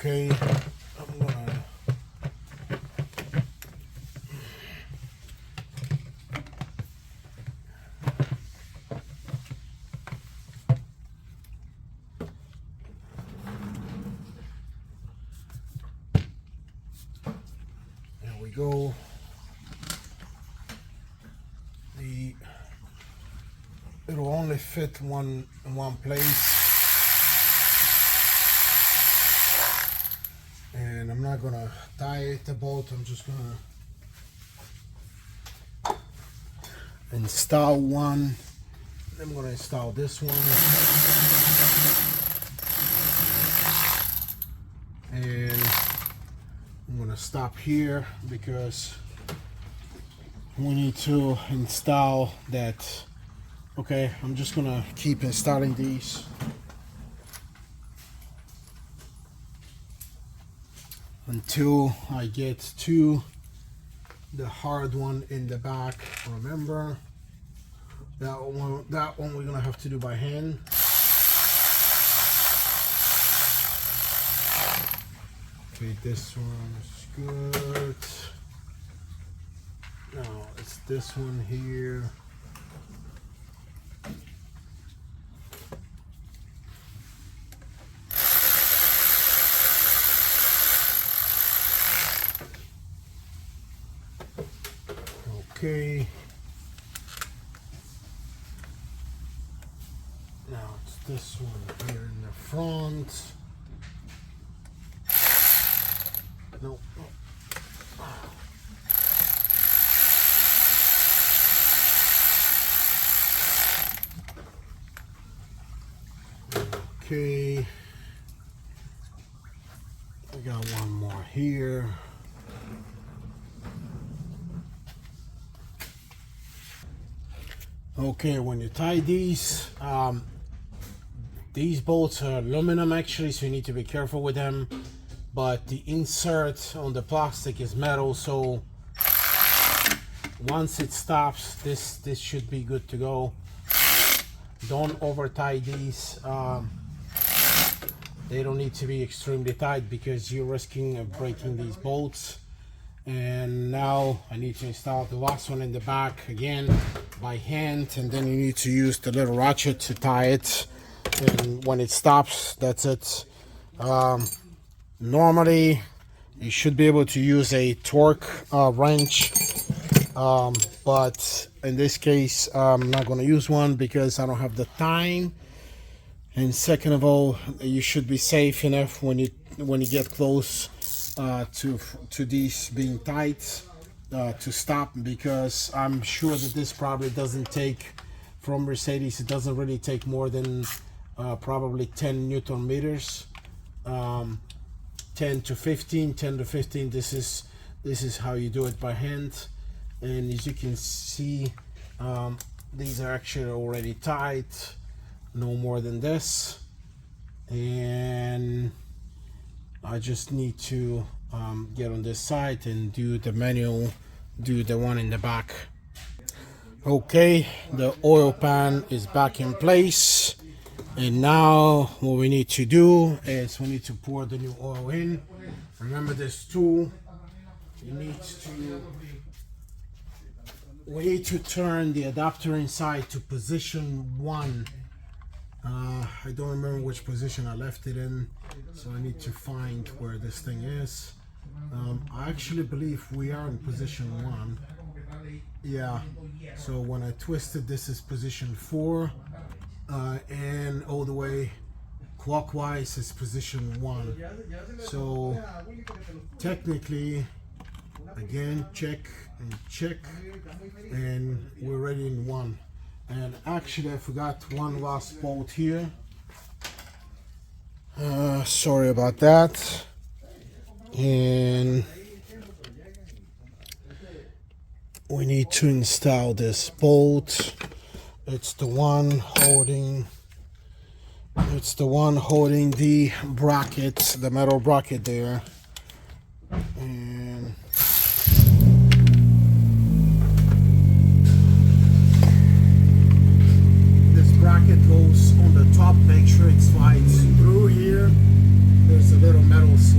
Okay, I'm gonna there we go. It'll only fit in one place. And I'm not gonna tie the bolt, I'm just gonna install one. I'm gonna install this one. And I'm gonna stop here because we need to install that. Okay, I'm just gonna keep installing these. Until I get to the hard one in the back. Remember, that one we're gonna have to do by hand. Okay, this one's good. Now it's this one here. Okay. Now it's this one here in the front. No. Okay. I got one more here. Okay, when you tie these bolts are aluminum actually, so you need to be careful with them. But the insert on the plastic is metal, so once it stops, this should be good to go. Don't over tie these. They don't need to be extremely tight because you're risking of breaking these bolts. And now I need to install the last one in the back again by hand, and then you need to use the little ratchet to tie it, and when it stops, that's it. Normally you should be able to use a torque wrench, but in this case I'm not going to use one because I don't have the time. And second of all, you should be safe enough when you get close to these being tight to stop, because I'm sure that this probably doesn't take, from Mercedes, it doesn't really take more than probably 10 Newton meters, 10 to 15. This is how you do it by hand. And as you can see, these are actually already tight, no more than this. And I just need to get on this side and do the manual, do the one in the back. Okay, the oil pan is back in place, and now what we need to do is we need to pour the new oil in. Remember this tool, we need to turn the adapter inside to position 1. I don't remember which position I left it in, so I need to find where this thing is. I actually believe we are in position 1. Yeah, so when I twist it, this is position 4, and all the way clockwise is position 1. So technically, again, check and check, and we're ready in 1. And actually I forgot one last bolt here. Sorry about that. And we need to install this bolt. It's the one holding the bracket, the metal bracket there. And bracket goes on the top. Make sure it slides through here. There's a little metal slide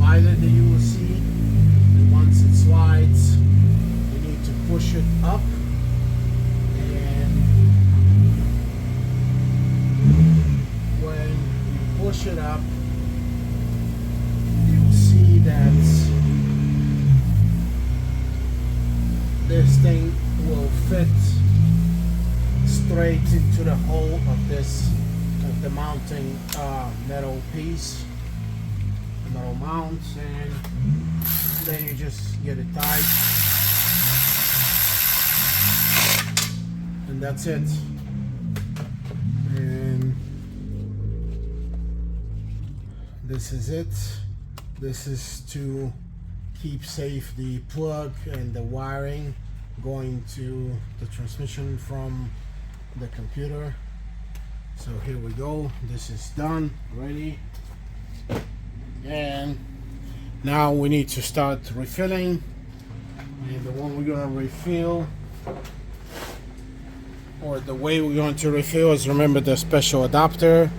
straight into the hole of the mounting metal piece, metal mount, and then you just get it tight, and that's it. And this is it. This is to keep safe the plug and the wiring going to the transmission from the computer. So here we go. This is done, ready. And now we need to start refilling. And the one we're gonna refill, or the way we're going to refill, is remember the special adapter.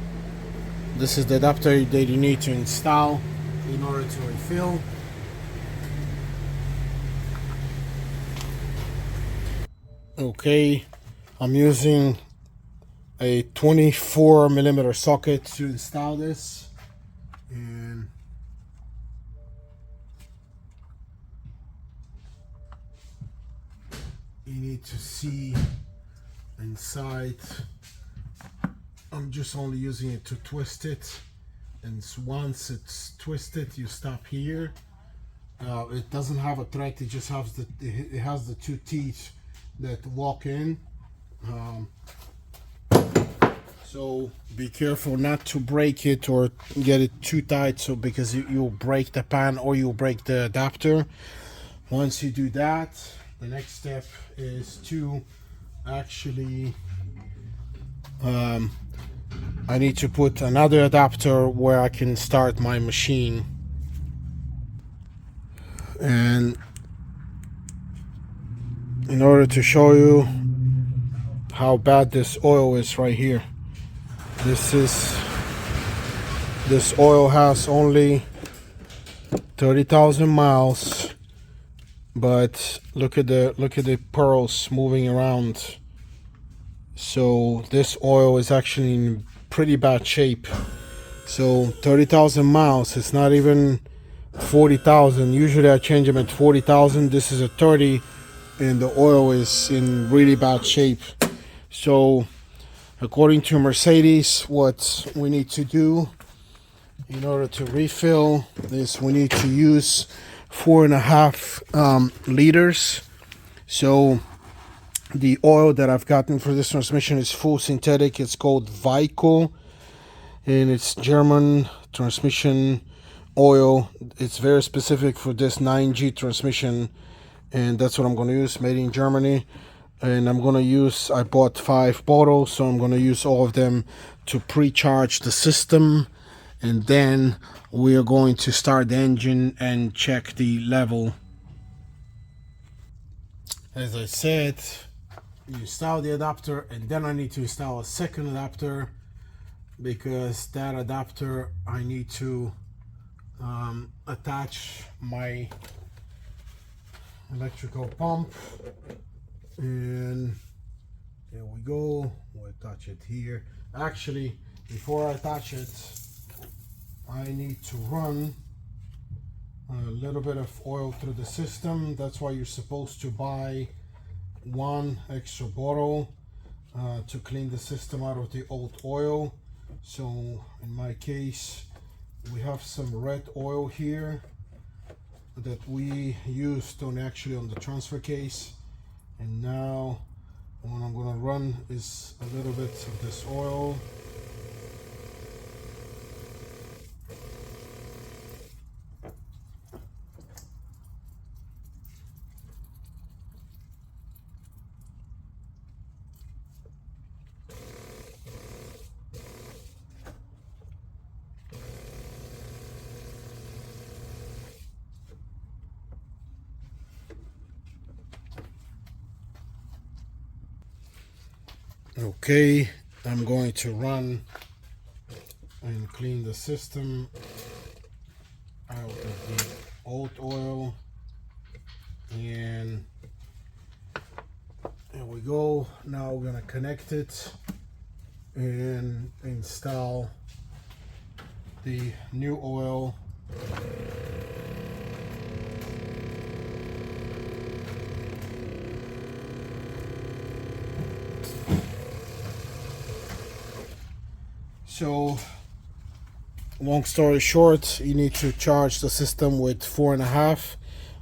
This is the adapter that you need to install in order to refill. Okay, I'm using a 24mm socket to install this, and you need to see inside. I'm just only using it to twist it, and once it's twisted you stop here. It doesn't have a thread, it just has it has the two teeth that walk in. So be careful not to break it or get it too tight, so because you'll break the pan or you'll break the adapter. Once you do that, the next step is to actually I need to put another adapter where I can start my machine. And in order to show you how bad this oil is right here, this oil has only 30,000 miles, but look at the pearls moving around. So this oil is actually in pretty bad shape. So 30,000 miles, it's not even 40,000. Usually I change them at 40,000. This is a 30, and the oil is in really bad shape. So according to Mercedes, what we need to do in order to refill is we need to use 4.5 liters. So the oil that I've gotten for this transmission is full synthetic. It's called Vico, and it's German transmission oil. It's very specific for this 9G transmission, and that's what I'm going to use, made in Germany. And I'm going to use, I bought 5 bottles, so I'm going to use all of them to pre-charge the system, and then we are going to start the engine and check the level. As I said, you install the adapter, and then I need to install a second adapter, because that adapter I need to attach my electrical pump. And there we go, we'll attach it here. Actually, before I attach it, I need to run a little bit of oil through the system. That's why you're supposed to buy 1 extra bottle to clean the system out of the old oil. So in my case, we have some red oil here that we used on the transfer case. And now what I'm going to run is a little bit of this oil. Okay, I'm going to run and clean the system out of the old oil, and there we go. Now we're gonna connect it and install the new oil. So long story short, you need to charge the system with 4.5,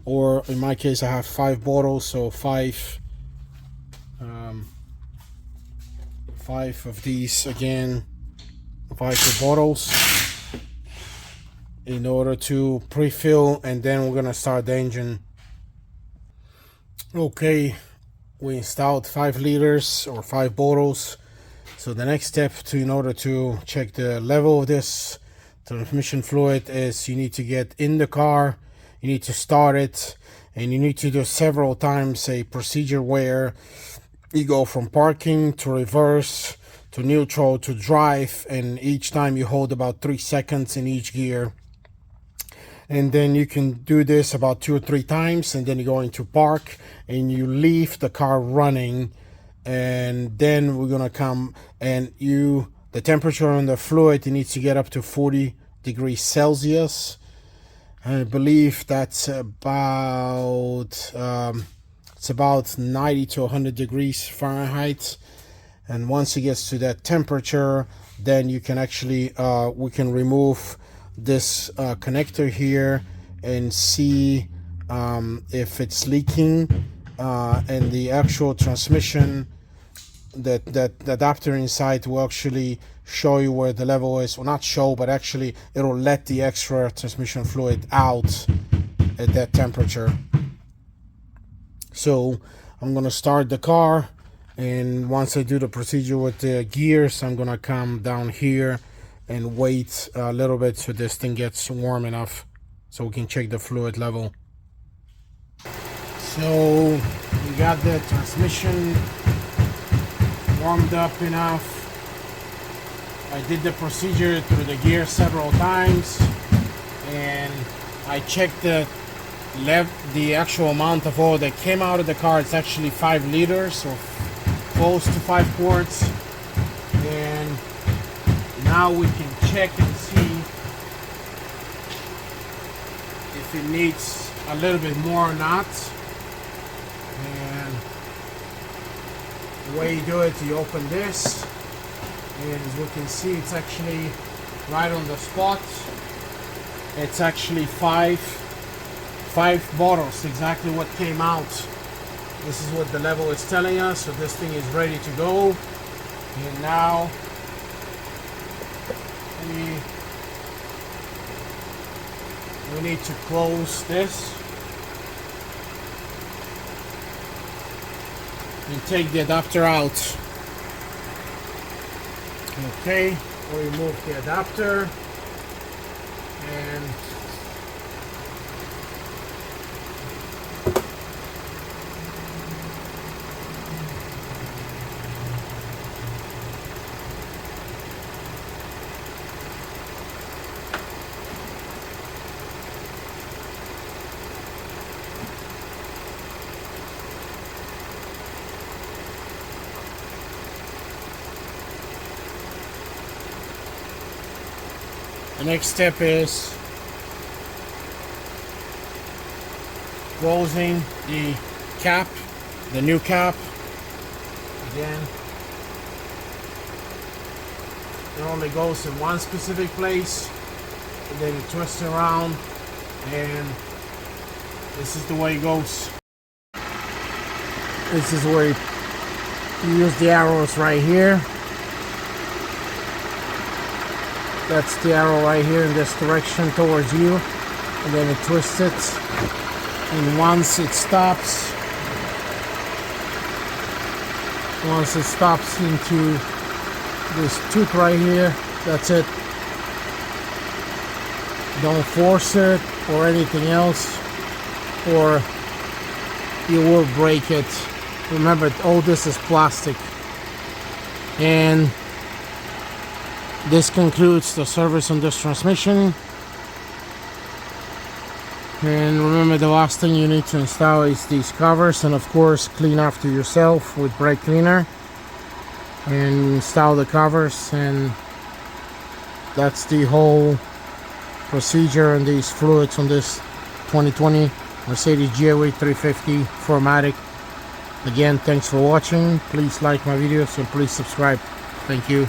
or in my case I have 5 bottles, so 5 of these, again 5 bottles, in order to pre-fill, and then we're gonna start the engine. Okay, we installed 5 liters or 5 bottles. So the next step in order to check the level of this transmission fluid is you need to get in the car, you need to start it, and you need to do several times a procedure where you go from parking to reverse to neutral to drive, and each time you hold about 3 seconds in each gear. And then you can do this about 2 or 3 times, and then you go into park and you leave the car running, and then we're gonna come and the temperature on the fluid, it needs to get up to 40 degrees Celsius. I believe that's about it's about 90 to 100 degrees Fahrenheit. And once it gets to that temperature, then you can actually we can remove this connector here and see if it's leaking, and the actual transmission, that adapter inside will actually show you where the level is. Well, not show, but actually it'll let the extra transmission fluid out at that temperature. So I'm gonna start the car, and once I do the procedure with the gears, I'm gonna come down here and wait a little bit so this thing gets warm enough so we can check the fluid level. So we got the transmission warmed up enough. I did the procedure through the gear several times, and I checked the actual amount of oil that came out of the car. It's actually 5 liters, or close to 5 quarts. And now we can check and see if it needs a little bit more or not. And the way you do it, you open this, and as we can see, it's actually right on the spot. It's actually 5 bottles, exactly what came out. This is what the level is telling us. So this thing is ready to go. And now we need to close this and take the adapter out. Okay, we'll remove the adapter, and the next step is closing the cap, the new cap. Again, it only goes in one specific place, and then you twist it around, and this is the way it goes. This is where you use the arrows right here. That's the arrow right here in this direction towards you, and then it twists it, and once it stops into this tooth right here, that's it. Don't force it or anything else, or you will break it. Remember, all this is plastic. And this concludes the service on this transmission. And remember, the last thing you need to install is these covers, and of course clean after yourself with brake cleaner, and install the covers. And that's the whole procedure on these fluids on this 2020 Mercedes GLE 350 4MATIC. Again, thanks for watching. Please like my videos and please subscribe. Thank you.